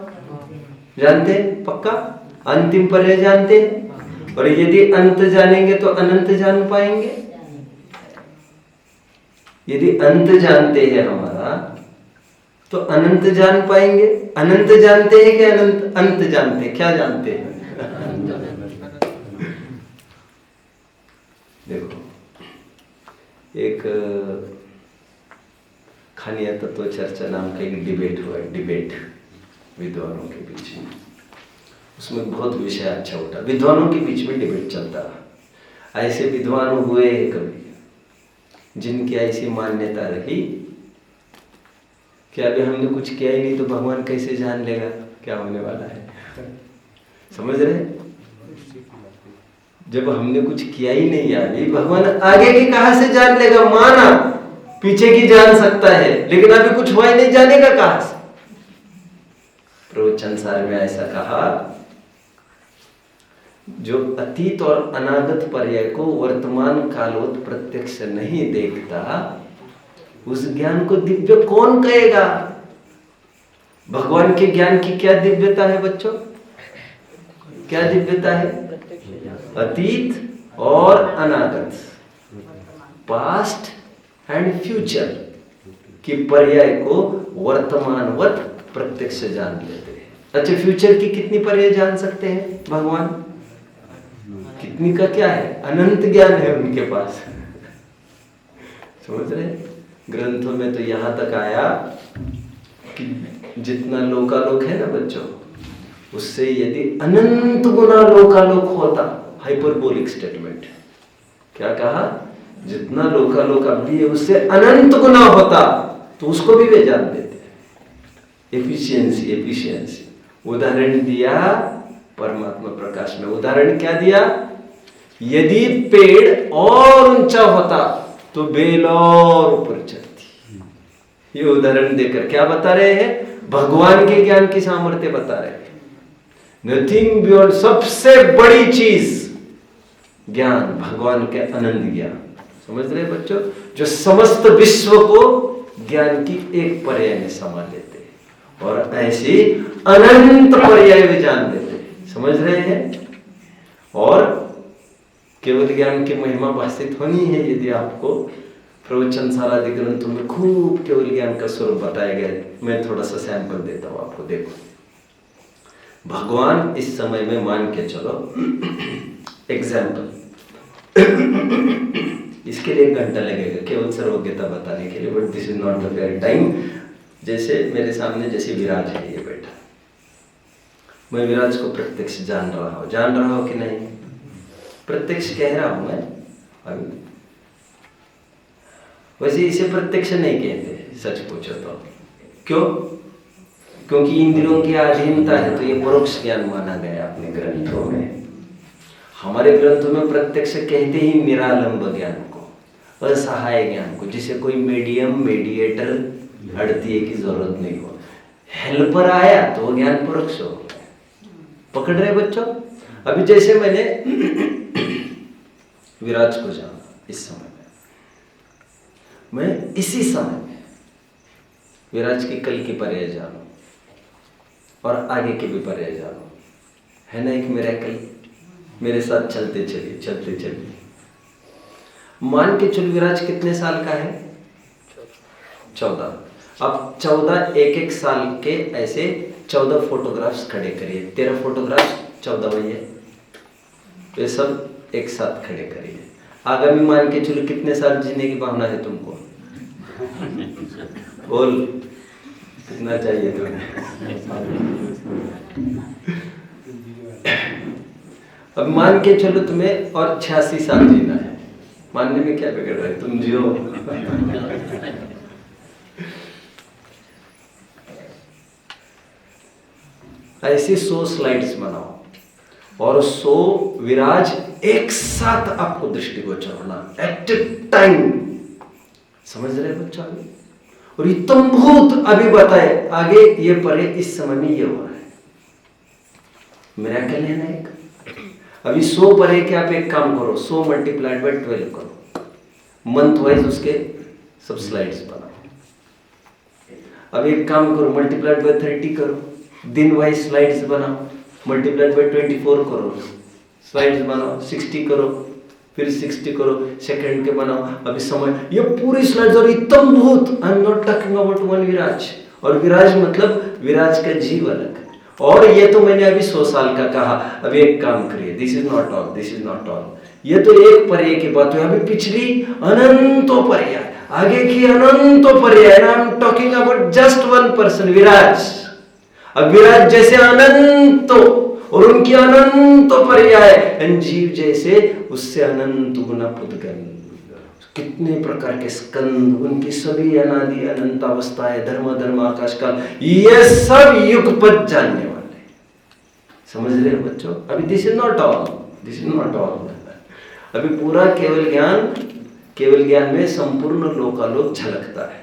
जानते हैं पक्का? अंतिम पर्याय जानते हैं? और यदि अंत जानेंगे तो अनंत जान पाएंगे। यदि अंत जानते हैं हमारा तो अनंत जान पाएंगे। अनंत जानते हैं कि अनंत अंत जानते हैं? क्या जानते हैं? देखो, एक खानिया तत्व चर्चा नाम का एक डिबेट हुआ, डिबेट विद्वानों के बीच में। उसमें बहुत विषय अच्छा उठा, विद्वानों के बीच में डिबेट चलता रहा। ऐसे विद्वान हुए कभी जिनकी ऐसी मान्यता रही कि अभी हमने कुछ किया ही नहीं तो भगवान कैसे जान लेगा क्या होने वाला है। समझ रहे? जब हमने कुछ किया ही नहीं अभी, भगवान आगे की कहां से जान लेगा? माना पीछे की जान सकता है, लेकिन अभी कुछ हुआ ही नहीं, जानेगा कहां से? प्रवचन सार में ऐसा कहा, जो अतीत और अनागत पर्याय को वर्तमान कालोत प्रत्यक्ष नहीं देखता, उस ज्ञान को दिव्य कौन कहेगा? भगवान के ज्ञान की क्या दिव्यता है बच्चों? क्या दिव्यता है? अतीत और अनागत, पास्ट एंड फ्यूचर की पर्याय को वर्तमानवत प्रत्यक्ष जान लेते हैं। अच्छा, फ्यूचर की कितनी पर्याय जान सकते हैं भगवान? कितनी का क्या है? अनंत ज्ञान है उनके पास। समझ रहे? ग्रंथों में तो यहां तक आया कि जितना लोकालोक है ना बच्चों, उससे यदि अनंत गुना लोकालोक होता, हाइपरबोलिक स्टेटमेंट, क्या कहा? जितना लोकालोक अभी है उससे अनंत गुना होता तो उसको भी वे जान देते। Efficiency, efficiency. उदाहरण दिया परमात्मा प्रकाश में। उदाहरण क्या दिया? यदि पेड़ और ऊंचा होता तो बेल और ऊपर चढ़ती। ये उदाहरण देकर क्या बता रहे हैं? भगवान के ज्ञान की सामर्थ्य बता रहे हैं। नथिंग बियॉन्ड, सबसे बड़ी चीज ज्ञान, भगवान के अनंत ज्ञान। समझ रहे बच्चों? जो समस्त विश्व को ज्ञान की एक पर्याय में समा लेते हैं, और ऐसी अनंत पर्याय भी जान लेते हैं। समझ रहे हैं? और केवल ज्ञान की महिमा भाषित होनी है यदि आपको प्रवचन सारादि ग्रंथों में खूब केवल ज्ञान का स्वरूप बताया गया। मैं थोड़ा सा सैंपल देता हूं आपको। देखो, भगवान इस समय में मान के चलो, एग्जाम्पल, इसके लिए 1 घंटा लगेगा केवल सर्वज्ञता बताने के लिए, but this is not the fair time. जैसे मेरे सामने जैसे विराज है ये बैठा, मैं विराज को प्रत्यक्ष जान रहा हूँ कि नहीं? प्रत्यक्ष कह रहा हूँ मैं अभी। वैसे इसे प्रत्यक्ष नहीं कहते सच पूछो तो। क्यों? क्योंकि इंद्रियों की अधीनता है, तो ये परोक्ष ज्ञान माना गया अपने ग्रंथों में। हमारे ग्रंथों में प्रत्यक्ष कहते ही निरालंब ज्ञान को, असहाय ज्ञान को, जिसे कोई मीडियम मेडिएटर अड़तीये की जरूरत नहीं हो, हेल्पर आया तो वो ज्ञान परोक्ष हो। पकड़ रहे बच्चों? अभी जैसे मैंने विराज को जाना इस समय में, मैं इसी समय में विराज की कल की पर्याय जानू और आगे के भी पर्याय जानू, है ना एक मिरेकल? मेरे साथ चलते चलिए। मान के चल विराज कितने साल का है? 14। अब 14 एक साल के ऐसे 14 फोटोग्राफ्स खड़े करिए। 13 फोटोग्राफ्स 14 भैया, ये सब एक साथ खड़े करिए। आगामी मान के चलो कितने साल जीने की भावना है तुमको? बोल, कितना चाहिए तुम्हें? अब मान के चलो तुम्हें और 86 साल जीना है। मानने में क्या बिगड़ रहा है, तुम जियो। ऐसी 100 स्लाइड्स बनाओ और 100 विराज एक साथ आपको दृष्टिगोचर होना, एट ए टाइम। समझ रहे बच्चा? और ये तुम भूत अभी बताए, आगे ये परे, इस समय में ये हो रहा है। मिरेकल है ना एक। अभी 100 परे के आप एक काम करो, 100 मल्टीप्लाइड बाय 12 करो, मंथ वाइज उसके सब स्लाइड्स बनाओ। अब एक काम करो, मल्टीप्लाइड बाय 30 करो, दिन वाइज स्लाइड्स बनाओ, मल्टीप्लाइड बाय 24 करो, स्लाइड्स बनाओ, 60 करो, फिर 60 करो, सेकंड के बनाओ। अभी समय ये पूरी स्लाइड्स, और इतम भूत, I am not talking about one Viraj. और विराज मतलब विराज का जीव अलग। और ये तो मैंने अभी 100 साल का कहा। अभी एक काम करिए, this is not all, this is not all. ये तो एक पर्याय की बात है, अभी पिछली अनंतों पर्याय, आगे की अनंतों पर्याय। I am talking about just one person, Viraj. अब विराज जैसे अनंतों और उनकी अनंत पर्याय, जीव जैसे उससे अनंत गुना पुद्गल, कितने प्रकार के स्कंद, उनकी सभी अनादि अनंत अवस्थाएं, धर्म आकाश काल, ये सब युगपत जानने वाले। समझ रहे हो बच्चों? अभी this is not all, this is not all. अभी पूरा केवल ज्ञान में संपूर्ण लोकालोक झलकता है।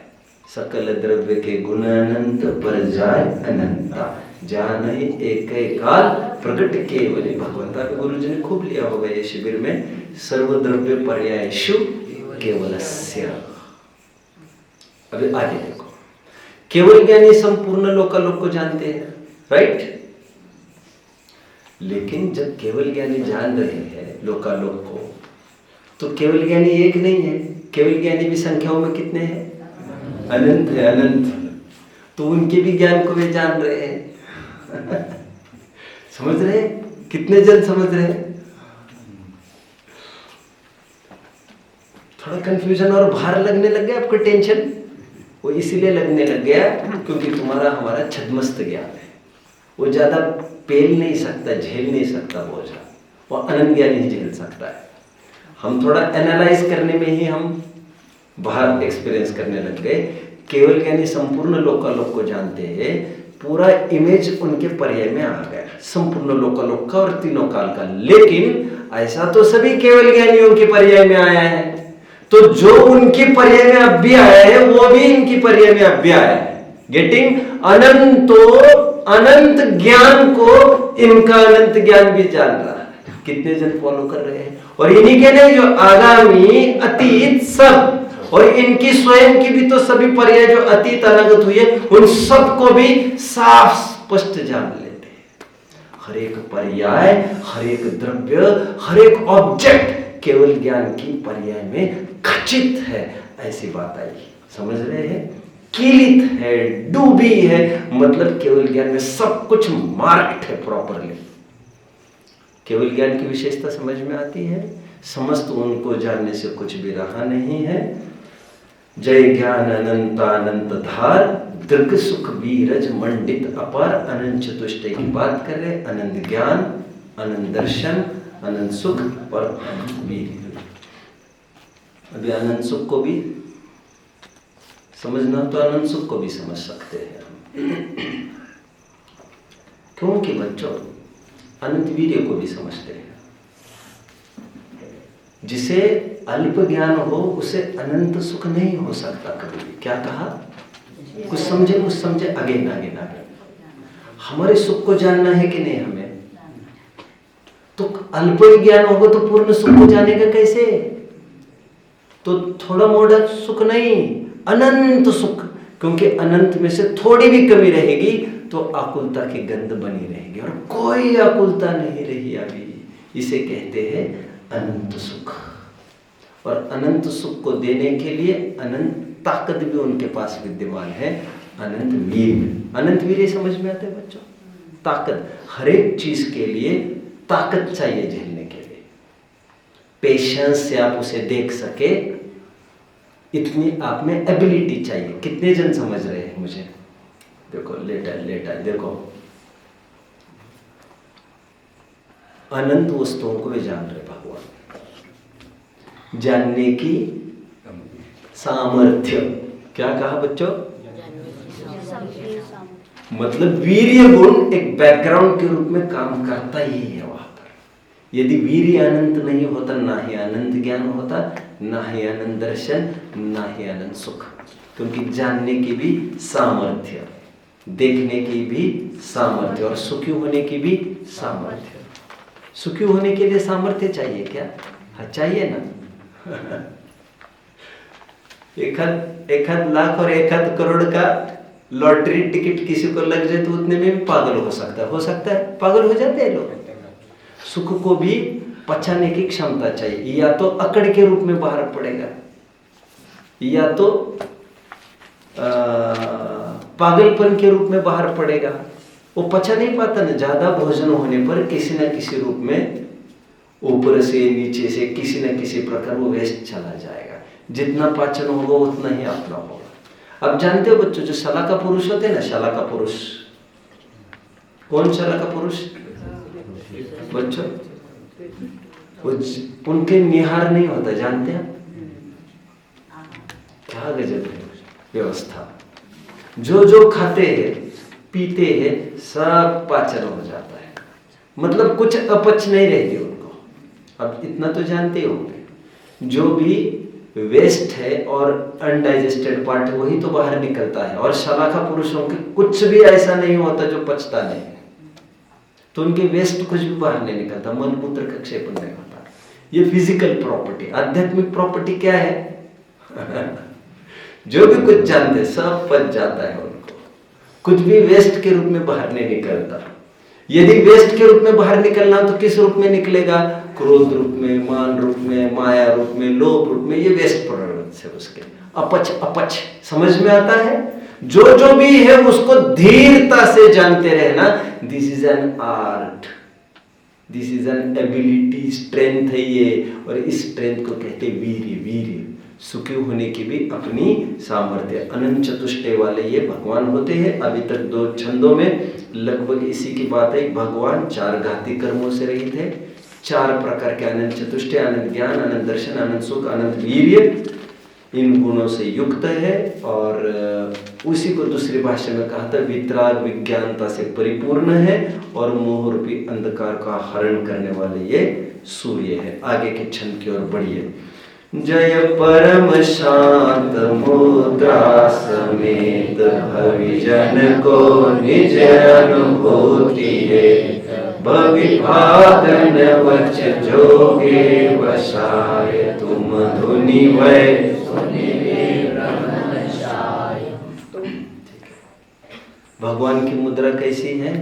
सकल द्रव्य के गुण अनंत, पर जाय अनंता, जान एक काल प्रकट केवल भगवंता। गुरु जी ने खूब लिया होगा ये शिविर में, सर्वद्रव्य पर्यायेषु केवलस्य। अभी आगे देखो, केवल ज्ञानी संपूर्ण लोकालोक को जानते हैं, राइट? लेकिन जब केवल ज्ञानी जान रहे हैं लोकालोक को, तो केवल ज्ञानी एक नहीं है, केवल ज्ञानी भी संख्याओं में कितने हैं? अनंत है, अनंत। तो उनके भी ज्ञान को वे जान रहे हैं। समझ रहे? कितने जन समझ रहे? थोड़ा कंफ्यूजन और भार लगने लग गया आपको, टेंशन? वो इसीलिए लगने लग गया क्योंकि तुम्हारा हमारा छद्मस्त ज्ञान है, वो ज्यादा पेल नहीं सकता, झेल नहीं सकता बोझा, वो अनंत ज्ञान ही झेल सकता है। हम थोड़ा एनालाइज करने में ही हम बाहर एक्सपीरियंस करने लग गए। केवल ज्ञानी संपूर्ण लोकालोक को जानते हैं, पूरा इमेज उनके पर्याय में आ गया, संपूर्ण लोकालोक का और तीनों काल का। लेकिन ऐसा तो सभी केवल ज्ञानियों के पर्याय में आया है, तो जो उनकी पर्याय में अब भी आया है वो भी इनकी पर्याय में अब भी आया है। गेटिंग? अनंत ज्ञान को इनका अनंत ज्ञान भी जान रहा है। कितने जन फॉलो कर रहे हैं? और इन्हीं के नहीं, जो आगामी अतीत सब, और इनकी स्वयं की भी तो सभी पर्याय जो अतीत अनागत हुए, उन सब को भी साफ स्पष्ट जान लेते हैं। हर एक पर्याय, हर एक द्रव्य, हर एक ऑब्जेक्ट केवल ज्ञान की पर्याय में खचित है, ऐसी बात आई। समझ रहे हैं? कीलित है, डूबी है, मतलब केवल ज्ञान में सब कुछ मार्क्ड है प्रॉपरली। केवल ज्ञान की विशेषता समझ में आती है? समस्त उनको जानने से कुछ भी रहा नहीं है। जय ज्ञान अनंतानंत धार, दृग सुख बीरज मंडित अपार। अनंत चतुष्टय की बात कर रहे, अनंत ज्ञान, अनंत दर्शन, अनंत सुख और अनंत वीर। अभी अनंत सुख को भी समझना तो अनंत सुख को भी समझ सकते हैं हम। क्योंकि बच्चों अनंत वीर्य को भी समझते हैं। जिसे अल्प ज्ञान हो उसे अनंत सुख नहीं हो सकता कभी भी। क्या कहा? कुछ समझे, आगे ना। हमारे सुख को जानना है कि नहीं हमें? तो अल्प ज्ञान होगा तो पूर्ण सुख को जानेगा कैसे? तो थोड़ा मोड़ा सुख नहीं, अनंत सुख। क्योंकि अनंत में से थोड़ी भी कमी रहेगी तो आकुलता की गंध बनी रहेगी, और कोई आकुलता नहीं रही अभी। इसे कहते हैं अनंत सुख। और अनंत सुख को देने के लिए अनंत ताकत भी उनके पास विद्यमान है, अनंत वीर। अनंत वीर समझ में आते हैं बच्चों? ताकत, हर एक चीज के लिए ताकत चाहिए झेलने के लिए। पेशेंस से आप उसे देख सके, इतनी आप में एबिलिटी चाहिए। कितने जन समझ रहे हैं मुझे? देखो लेटा देखो, अनंत वस्तुओं को भी जान रहे भगवान। जानने की सामर्थ्य, क्या कहा बच्चों? मतलब वीर्य गुण एक बैकग्राउंड के रूप में काम करता ही है वहां पर। यदि वीर्य अनंत नहीं होता, ना ही अनंत ज्ञान होता, ना ही अनंत दर्शन, ना ही अनंत सुख। क्योंकि जानने की भी सामर्थ्य, देखने की भी सामर्थ्य, और सुखी होने की भी सामर्थ्य। सुखी होने के लिए सामर्थ्य चाहिए क्या? हाँ चाहिए ना। एक लाख और 1 करोड़ का लॉटरी टिकट किसी को लग जाए तो उतने में भी पागल हो सकता है, पागल हो जाते हैं लोग। सुख को भी पचाने की क्षमता चाहिए। या तो अकड़ के रूप में बाहर पड़ेगा, या तो पागलपन के रूप में बाहर पड़ेगा। वो पचा नहीं पाता ना, ज्यादा भोजन होने पर किसी न किसी रूप में, ऊपर से नीचे से किसी न किसी प्रकार वो वेस्ट चला जाएगा। जितना पाचन होगा उतना ही अपना होगा। अब जानते हो बच्चों, जो शलाका पुरुष होते हैं ना, शलाका पुरुष, कौन शलाका पुरुष बच्चों? उनके निहार नहीं होता, जानते हैं? क्या गजब है व्यवस्था। जो खाते हैं पीते हैं सब पाचन हो जाता है, मतलब कुछ अपच नहीं रहती उनको। अब इतना तो जानते होंगे, जो भी वेस्ट है और अनडाइजेस्टेड पार्ट है वही तो बाहर निकलता है। और शलाका पुरुषों के कुछ भी ऐसा नहीं होता जो पचता नहीं है, तो उनके वेस्ट कुछ भी बाहर नहीं निकलता, मल मूत्र का क्षेपण नहीं होता। ये फिजिकल प्रॉपर्टी। आध्यात्मिक प्रॉपर्टी क्या है? जो भी कुछ जानते सब पच जाता है उनको, कुछ भी वेस्ट के रूप में बाहर नहीं निकलता। यदि वेस्ट के रूप में बाहर निकलना तो किस रूप में निकलेगा? क्रोध रूप में, मान रूप में, माया रूप में, लोभ रूप में। ये वेस्ट प्रोडक्ट्स है उसके। अपच समझ में आता है? जो भी है उसको धीरता से जानते रहना। This is an art, this is an ability, strength है ये। और इस स्ट्रेंथ को कहते हैं वीर्य। सुखी होने की भी अपनी सामर्थ्य। अनंत चतुष्टय वाले ये भगवान होते हैं। अभी तक 2 छंदों में लगभग इसी की बात है। भगवान 4 घाती कर्मों से रहित है। 4 प्रकार के अनंत चतुष्टय, अनंत ज्ञान, अनंत दर्शन, अनंत सुख, अनंत वीर्य, इन गुणों से युक्त है। और उसी को दूसरी भाषा में कहा था वितराग विज्ञानता से परिपूर्ण है, और मोह रूपी अंधकार का हरण करने वाले ये सूर्य है। आगे के छंद की ओर बढ़िए। जय परम शांत मुद्रा समेत भविजन को निज अनुभूति है। भविभागन वच जोगे वसाय, तुम धुनि वै भगवान की मुद्रा कैसी है?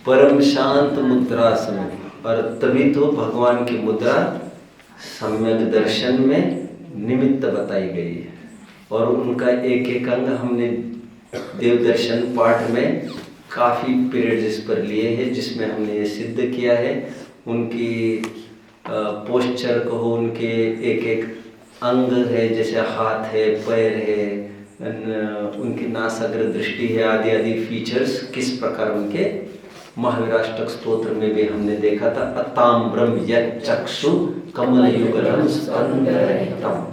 परम शांत मुद्रा समेत। और तभी तो भगवान की मुद्रा सम्यक दर्शन में निमित्त बताई गई है। और उनका एक अंग हमने देव दर्शन पाठ में काफी पीरियड इस पर लिए हैं, जिसमें हमने ये सिद्ध किया है। उनकी पोस्चर कहो, उनके एक एक अंग है, जैसे हाथ है, पैर है, उनकी नासाग्र दृष्टि है, आदि आदि फीचर्स किस प्रकार उनके महावीराष्टक स्तोत्र में भी हमने देखा था। अताम्रम यच्चक्षु कमलयुगलम स्कंदरहितम,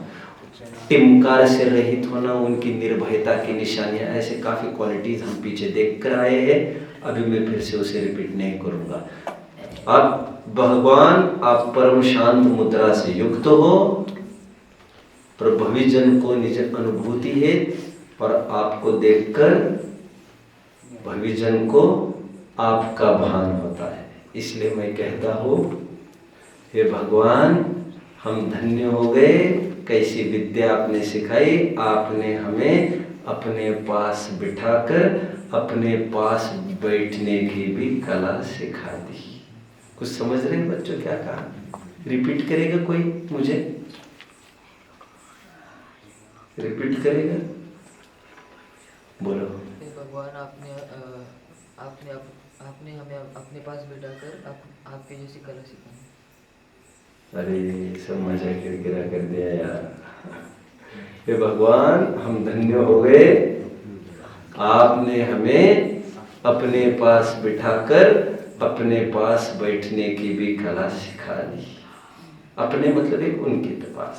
टिमकार से रहित होना, उनकी निर्भयता की निशानियां, ऐसे काफी क्वालिटीज हम पीछे देख कर आए हैं। अभी मैं फिर से उसे रिपीट नहीं करूंगा। अब भगवान आप परम शांत मुद्रा से युक्त हो, पर भविजन को निज अनुभूति है, और आपको देखकर भविजन को आपका भान होता है। इसलिए मैं कहता हूँ, हे भगवान हम धन्य हो गए, कैसी विद्या आपने सिखाई। आपने हमें अपने पास बिठाकर अपने पास बैठने की भी कला सिखा दी। कुछ समझ रहे हैं बच्चों क्या कहा? रिपीट करेगा कोई? मुझे रिपीट करेगा? बोलो। भगवान आपने हमें अपने पास बिठाकर आपके जैसी कला सिखाई। अरे सब मजा किरकिरा कर दिया यार। हे भगवान हम धन्य हो गए, आपने हमें अपने पास बिठाकर अपने पास बैठने की भी कला सिखा दी। अपने मतलब है उनके पास,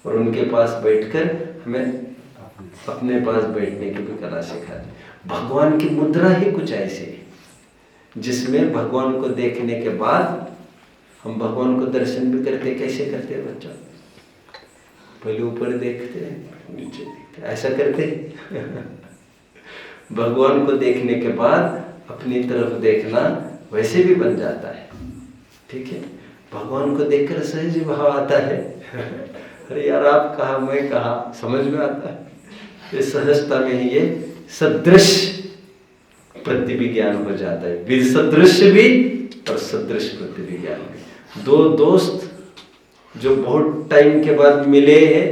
और उनके पास बैठकर हमें अपने पास बैठने की भी कला सिखा दी। भगवान की मुद्रा ही कुछ ऐसी है जिसमें भगवान को देखने के बाद हम भगवान को दर्शन भी करते। कैसे करते हैं बच्चों? पहले ऊपर देखते हैं, नीचे देखते, ऐसा करते भगवान को देखने के बाद अपनी तरफ देखना वैसे भी बन जाता है। ठीक है, भगवान को देखकर सहज भाव आता है। अरे यार आप कहा, मैं कहा, समझ में आता है। ये सहजता में ही ये सदृश प्रतिविज्ञान हो जाता है। विसदृश भी और सदृश प्रतिविज्ञान भी। दो दोस्त जो बहुत टाइम के बाद मिले हैं,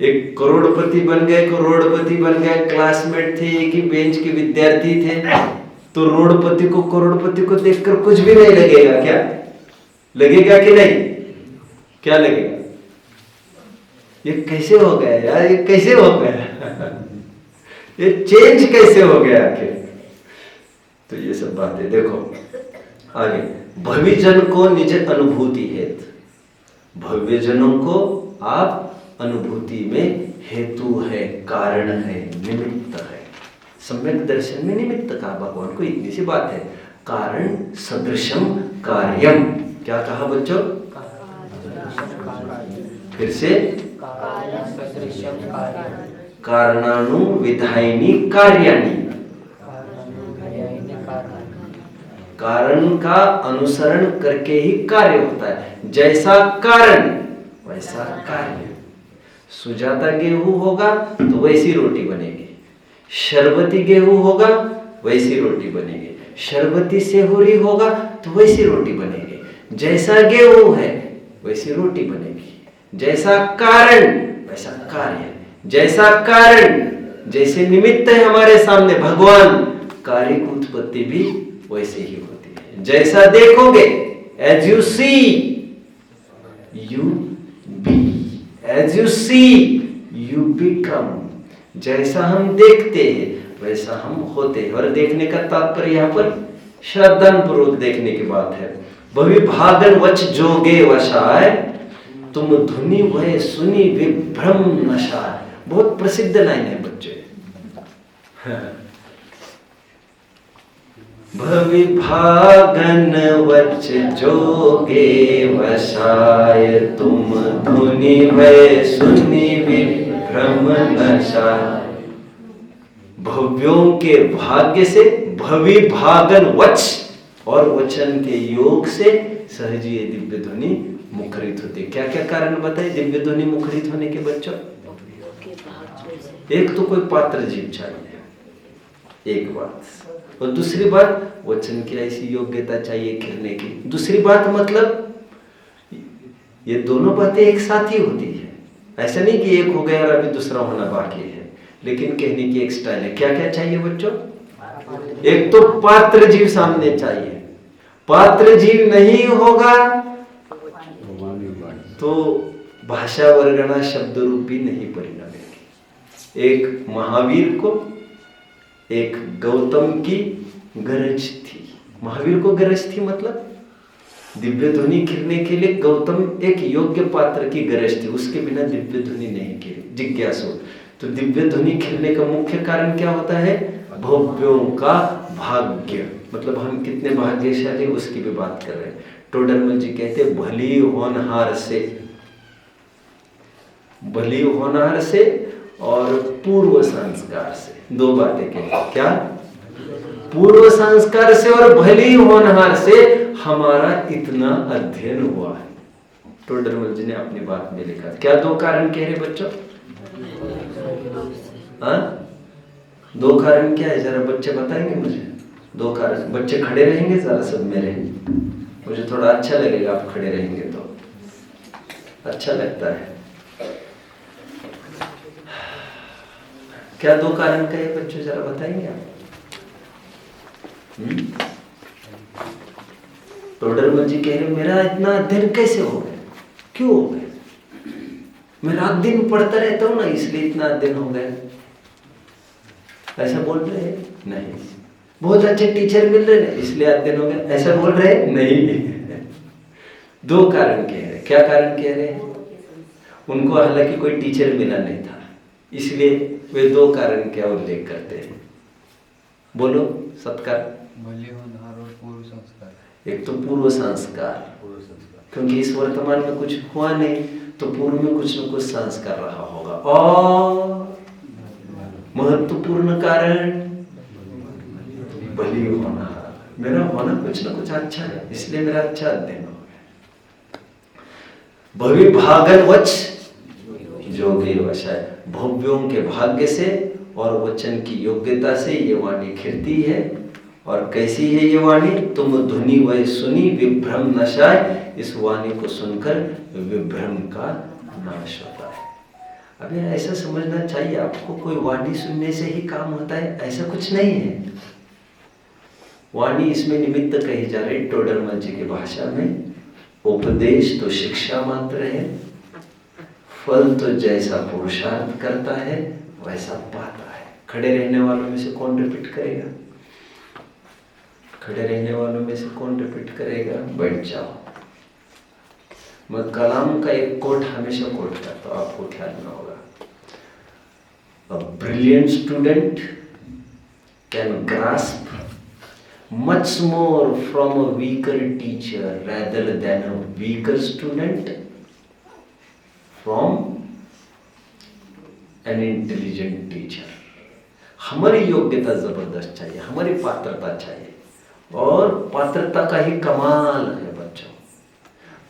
एक करोड़पति बन गए, क्लासमेट थे, एक ही बेंच के विद्यार्थी थे, तो रोड़पति को देखकर कुछ भी नहीं लगेगा क्या? लगेगा कि नहीं? क्या लगेगा? ये कैसे हो गया यार, ये कैसे हो गया ये चेंज कैसे हो गया आखिर? तो ये सब बातें देखो आगे। भविजन को निज अनुभूति हेतु, भव्यजनों को आप अनुभूति में हेतु है, कारण है, निमित्त है। सम्यक दर्शन में निमित्त कहा भगवान को, इतनी सी बात है। कारण सदृशम कार्यम, क्या कहा बच्चों? फिर से, कारणानुविधायिनी कार्याणि, कारण का अनुसरण करके ही कार्य होता है। जैसा कारण वैसा कार्य। सुजाता गेहूं होगा तो वैसी रोटी बनेगी, शरबती गेहूं होगा वैसी रोटी बनेगी, शरबती सेहुरी होगा तो वैसी रोटी बनेगी। जैसा गेहूं है वैसी रोटी बनेगी। जैसा कारण वैसा कार्य, जैसा कारण जैसे निमित्त है हमारे सामने भगवान, कार्य की उत्पत्ति भी वैसे ही होती है। जैसा देखोगे, as you see you be, as you see you become. जैसा हम देखते हैं वैसा हम होते हैं। और देखने का तात्पर्य यहाँ पर श्रद्धापूर्वक देखने की बात है। भविभागन वच जोगे वशाय, तुम धुनि वह सुनी विभ्रम नशाय। बहुत प्रसिद्ध लाइन है बच्चे। भविभागन वच जोगे वशाय, तुम धुनि वह सुनी विभ्रम नशाय। भव्यों के भाग्य से, भविभागन वच और वचन के योग से सहज ये दिव्य ध्वनि मुखरित होती है। क्या क्या कारण बताए दिव्य ध्वनि मुखरित होने के बच्चों? एक तो कोई पात्र जीव चाहिए, एक बात, और दूसरी बात वचन की ऐसी योग्यता चाहिए खिलने की। दूसरी बात मतलब ये दोनों बातें एक साथ ही होती है। ऐसा नहीं कि एक हो गया और अभी दूसरा होना बाकी है, लेकिन कहने की एक स्टाइल है। क्या क्या चाहिए बच्चों? एक तो पात्र जीव सामने चाहिए। पात्र जीव नहीं होगा तो भाषा वर्गणा शब्द रूपी नहीं परिणमेगी। एक महावीर को, एक गौतम की गरज थी। महावीर को गरज थी मतलब दिव्य ध्वनि खिलने के लिए गौतम एक योग्य पात्र की गरज थी, उसके बिना दिव्य ध्वनि नहीं खिली। जिज्ञासु, तो दिव्य ध्वनि खिलने का मुख्य कारण क्या होता है? भव्यों का भाग्य, मतलब हम कितने भाग्यशाली उसकी भी बात कर रहे हैं। टोडरमल जी कहते हैं भली होनहार से, भली होनहार से और पूर्व संस्कार से, दो बातें कहते। क्या? पूर्व संस्कार से और भली होनहार से हमारा इतना अध्ययन हुआ है। टोडरमल जी ने अपनी बात में लिखा। क्या दो कारण कह रहे बच्चों? हाँ, दो कारण क्या है? जरा बच्चे बताएंगे मुझे दो कारण। बच्चे खड़े रहेंगे जरा सब मेरे, मुझे थोड़ा अच्छा लगेगा आप खड़े रहेंगे तो अच्छा लगता है। क्या दो कारण कहे बच्चों, जरा बताएंगे आप? टोडरमल जी कह रहे मेरा इतना अध्ययन कैसे हो गया, क्यों हो गया? मैं रात दिन पढ़ता रहता हूं ना, इसलिए इतना अध्ययन हो गया। ऐसा बोल रहे हैं? नहीं। बहुत अच्छे टीचर मिल रहे हैं इसलिए अध्ययन हो गया, ऐसा बोल रहे हैं? नहीं। दो कारण कह रहे। क्या कारण कह रहे हैं? उनको हालांकि कोई टीचर मिला नहीं था, इसलिए वे दो कारण क्या उल्लेख करते हैं? बोलो सत्कार। पूर्व संस्कार। एक तो पूर्व संस्कार, क्योंकि इस वर्तमान में कुछ हुआ नहीं तो पूर्व में कुछ न कुछ संस्कार रहा होगा। और महत्वपूर्ण कारण बलि होना, मेरा होना कुछ न कुछ अच्छा है, इसलिए मेरा अच्छा अध्ययन हो गया। भवि भागन वच जोगे वशाय, भव्यों के भाग्य से और वचन की योग्यता से ये वाणी खिलती है। और कैसी है ये वाणी? तुम धुनि वह सुनी विभ्रम नशाय, इस वाणी को सुनकर विभ्रम का नाश होता है। अभी ऐसा समझना चाहिए आपको, कोई वाणी सुनने से ही काम होता है ऐसा कुछ नहीं है। वाणी इसमें निमित्त कही जा रही टोडरमल जी की भाषा में। उपदेश तो शिक्षा मात्र है, फल तो जैसा पुरुषार्थ करता है वैसा पाता है। खड़े रहने वालों में से कौन रिपीट करेगा? खड़े रहने वालों में से कौन रिपीट करेगा? बैठ जाओ। मैं कलाम का एक कोट हमेशा कोट करता हूं, आपको ख्याल में होगा। A brilliant student can grasp much more from a weaker teacher rather than a weaker student from an intelligent teacher. हमारी योग्यता जबरदस्त चाहिए, हमारी पात्रता चाहिए, और पात्रता का ही कमाल है बच्चों।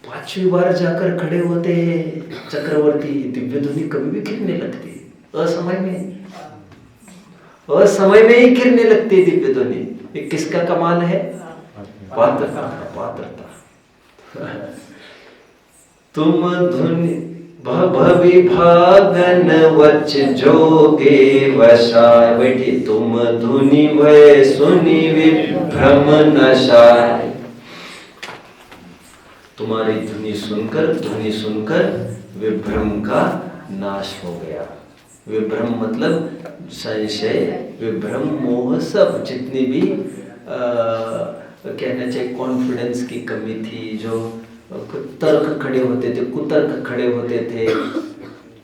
5वीं बार जाकर खड़े होते चक्रवर्ती, दिव्य ध्वनि कभी भी गिरने लगती, असमय में ही गिरने लगती दिव्य ध्वनि। ये किसका कमाल है? पात्रता। पात्रता। तुम धुनि भवि भागन वच जोगे वशाय, बैठिए। तुम धुनि वह सुनी विभ्रम नशाय, तुम्हारी ध्वनि सुनकर विभ्रम का नाश हो गया। विभ्रम मतलब संशय, विभ्रम, मोह, सब जितनी भी कहना चाहिए कॉन्फिडेंस की कमी थी, जो तर्क खड़े होते थे, कुतर्क खड़े होते थे,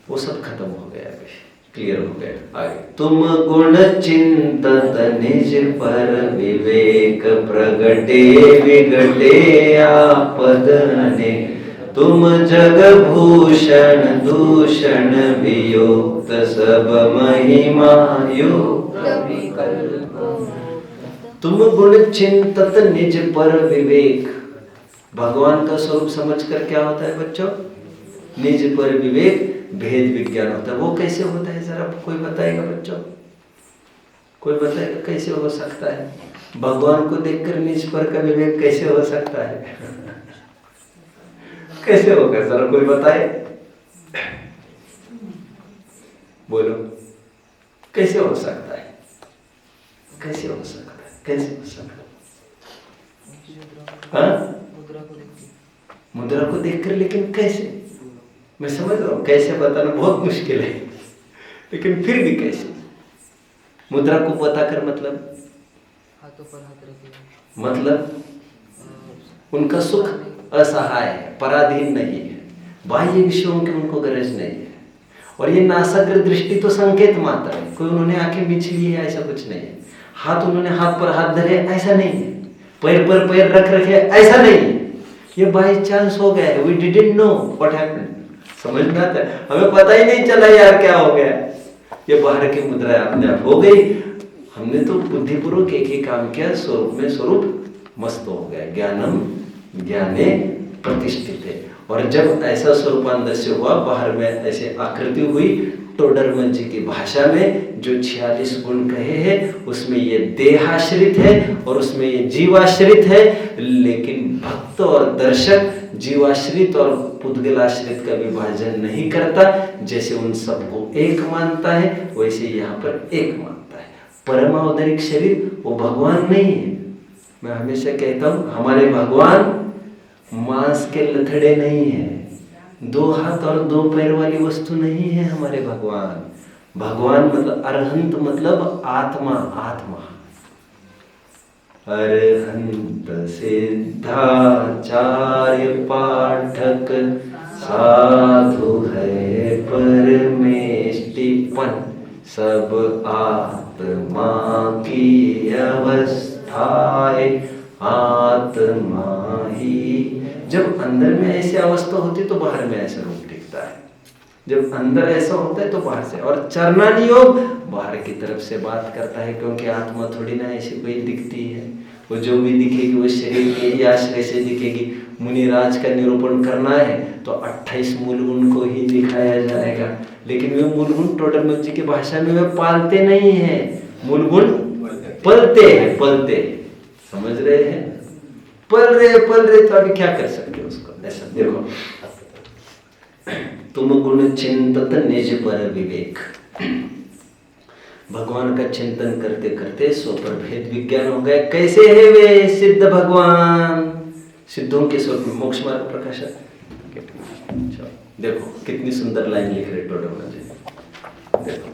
वो सब खत्म हो गया, क्लियर हो गया। आगे, तुम गुण चिंतत निज पर विवेक प्रगटे विगटे आपद ने, तुम जग भूषण दूषण वियुक्त सब महिमा युक्त विकल्प। तुम गुण चिंतत निज पर विवेक, भगवान का स्वरूप समझकर क्या होता है बच्चों? निज पर विवेक, भेद विज्ञान होता है। वो कैसे होता है जरा कोई बताएगा बच्चों? कोई बताएगा कैसे हो सकता है? भगवान को देखकर निज पर का विवेक कैसे हो सकता है? कैसे होगा जरा कोई बताए? बोलो, कैसे हो सकता है? कैसे हो सकता है? कैसे हो सकता है? हाँ? मुद्रा को देखकर, लेकिन कैसे? मैं समझ रहा हूँ कैसे बताना बहुत मुश्किल है, लेकिन फिर भी कैसे। मुद्रा को बताकर मतलब हाथों पर हाथ रखे मतलब उनका सुख असहाय है, पराधीन नहीं है, बाह्य विषयों की उनको गरज नहीं है। और ये नासाग्र दृष्टि तो संकेत मात्र है, कोई उन्होंने आंखें बिछी ली है ऐसा कुछ नहीं है, हाथ उन्होंने हाथ पर हाथ धरे ऐसा नहीं है, पैर पर पैर रख रखे ऐसा नहीं है, ये बाई चांस हो गया है। We didn't know what happened. समझ में आता है, हमें पता ही नहीं चला यार क्या हो गया, ये बाहर की मुद्रा अपने आप हो गई। हमने तो बुद्धिपूर्वक एक ही काम किया, स्वरूप में स्वरूप मस्त हो गया, ज्ञानम ज्ञाने प्रतिष्ठित है। और जब ऐसा स्वरूप अंदर से हुआ, बाहर में ऐसे आकृति हुई, टोडरमल जी की भाषा में जो 46 गुण कहे हैं उसमें ये देहाश्रित है और उसमें ये जीवाश्रित है। लेकिन भक्त और दर्शक जीवाश्रित और पुद्गलाश्रित का विभाजन नहीं करता, जैसे उन सबको एक मानता है वैसे यहाँ पर एक मानता है। परमावधानिक शरीर वो भगवान नहीं है। मैं हमेशा कहता हूँ हमारे भगवान मांस के लथड़े नहीं है, 2 हाथ और 2 पैर वाली वस्तु नहीं है हमारे भगवान। भगवान मतलब अरहंत, मतलब आत्मा। आत्मा अरहंत सिद्धाचार्य पाठक साधु है परमेष्टिपन, सब आत्मा की अवस्था है, आत्मा ही। जब अंदर में ऐसी अवस्था होती तो बाहर में ऐसा रूप दिखता है, जब अंदर ऐसा होता है तो बाहर से। और चरणानी योग बाहर की तरफ से बात करता है, क्योंकि आत्मा थोड़ी ना ऐसी कोई दिखती है, वो जो भी दिखेगी वो शरीर के ही आश्रय से दिखेगी। मुनिराज का निरूपण करना है तो 28 मूल गुण को ही दिखाया जाएगा, लेकिन वे मूल गुण टोडरमल जी की भाषा में वे पालते नहीं हैं, मूल गुण पलते हैं, पलते। समझ रहे हैं, पल रहे तो अभी क्या कर सकते हो उसको। ऐसा देखो, तुम गुण चिंतत निज पर विवेक, भगवान का चिंतन करते करते सो पर भेद विज्ञान हो गए। कैसे है वे सिद्ध भगवान, सिद्धों के स्वरूप में मोक्ष मार्ग प्रकाशक। देखो कितनी सुंदर लाइन लिख रहे टोडरमल जी, देखो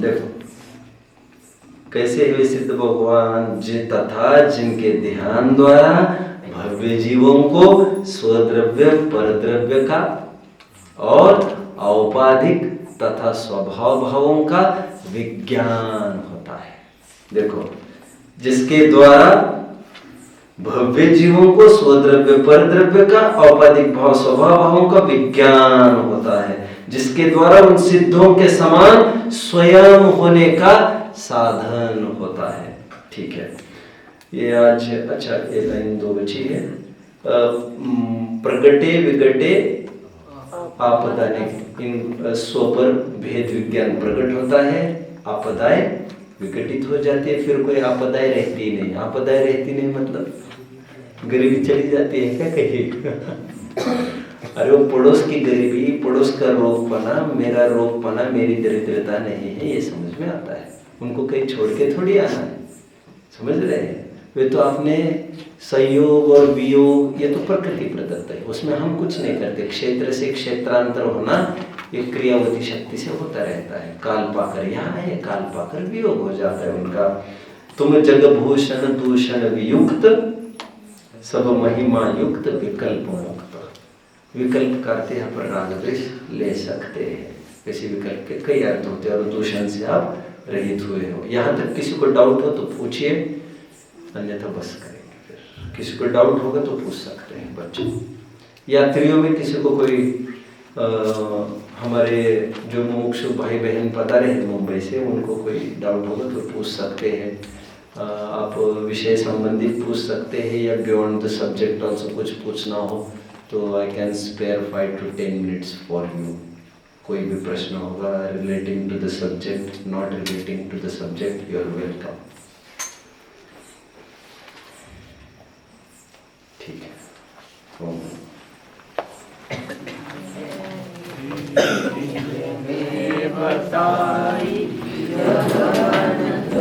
देखो कैसे हुए सिद्ध भगवान जे तथा जिनके ध्यान द्वारा भव्य जीवों को स्वद्रव्य परद्रव्य का और औपाधिक तथा स्वभाव भावों का विज्ञान होता है। देखो, जिसके द्वारा भव्य जीवों को स्वद्रव्य परद्रव्य का औपाधिक भाव स्वभाव भावों का विज्ञान होता है, जिसके द्वारा उन सिद्धों के समान स्वयं होने का साधन होता है। ठीक है, ये आज अच्छा ये लाइन 2 बची है। प्रगटे विगटे आपदाने, इन स्व पर भेद विज्ञान प्रकट होता है, आपदाएं विघटित हो जाती है, फिर कोई आपदाएं रहती नहीं। आपदाएं रहती नहीं मतलब गरीबी चली जाती है क्या कहीं? अरे वो पड़ोस की गरीबी, पड़ोस का रोगपना, मेरा रोगपना, मेरी दरिद्रता नहीं है, ये समझ में आता है। उनको कहीं छोड़ के थोड़ी आना है, समझ रहे हैं? वे तो अपने संयोग और वियोग ये तो प्रकृति प्रदत्त है, उसमें हम कुछ नहीं करते। क्षेत्र से क्षेत्रांतर होना ये क्रियावती शक्ति से होता रहता है। काल पाकर यहाँ है, काल पाकर वियोग हो जाता है उनका। तुम जग भूषण दूषण वियुक्त, सब महिमा युक्त विकल्प मुक्त। विकल्प करते यहाँ पर राग द्वेष ले सकते हैं, किसी विकल्प के कई अर्थ होते हैं और दूषण से आप रहित हुए हो। यहाँ तक किसी को डाउट हो तो पूछिए, अन्यथा बस करेंगे। फिर किसी को डाउट होगा तो पूछ सकते हैं बच्चों। यात्रियों में किसी को कोई हमारे जो मुमुक्षु भाई बहन पता रहे मुंबई से, उनको कोई डाउट होगा तो पूछ सकते हैं। आप विषय संबंधित पूछ सकते हैं या बियॉन्ड द सब्जेक्ट ऑल्सो कुछ पूछना हो तो I can spare 5 to 10 minutes for you. कोई भी प्रश्न होगा relating to the subject, not relating to the subject, you are welcome. ठीक है। बता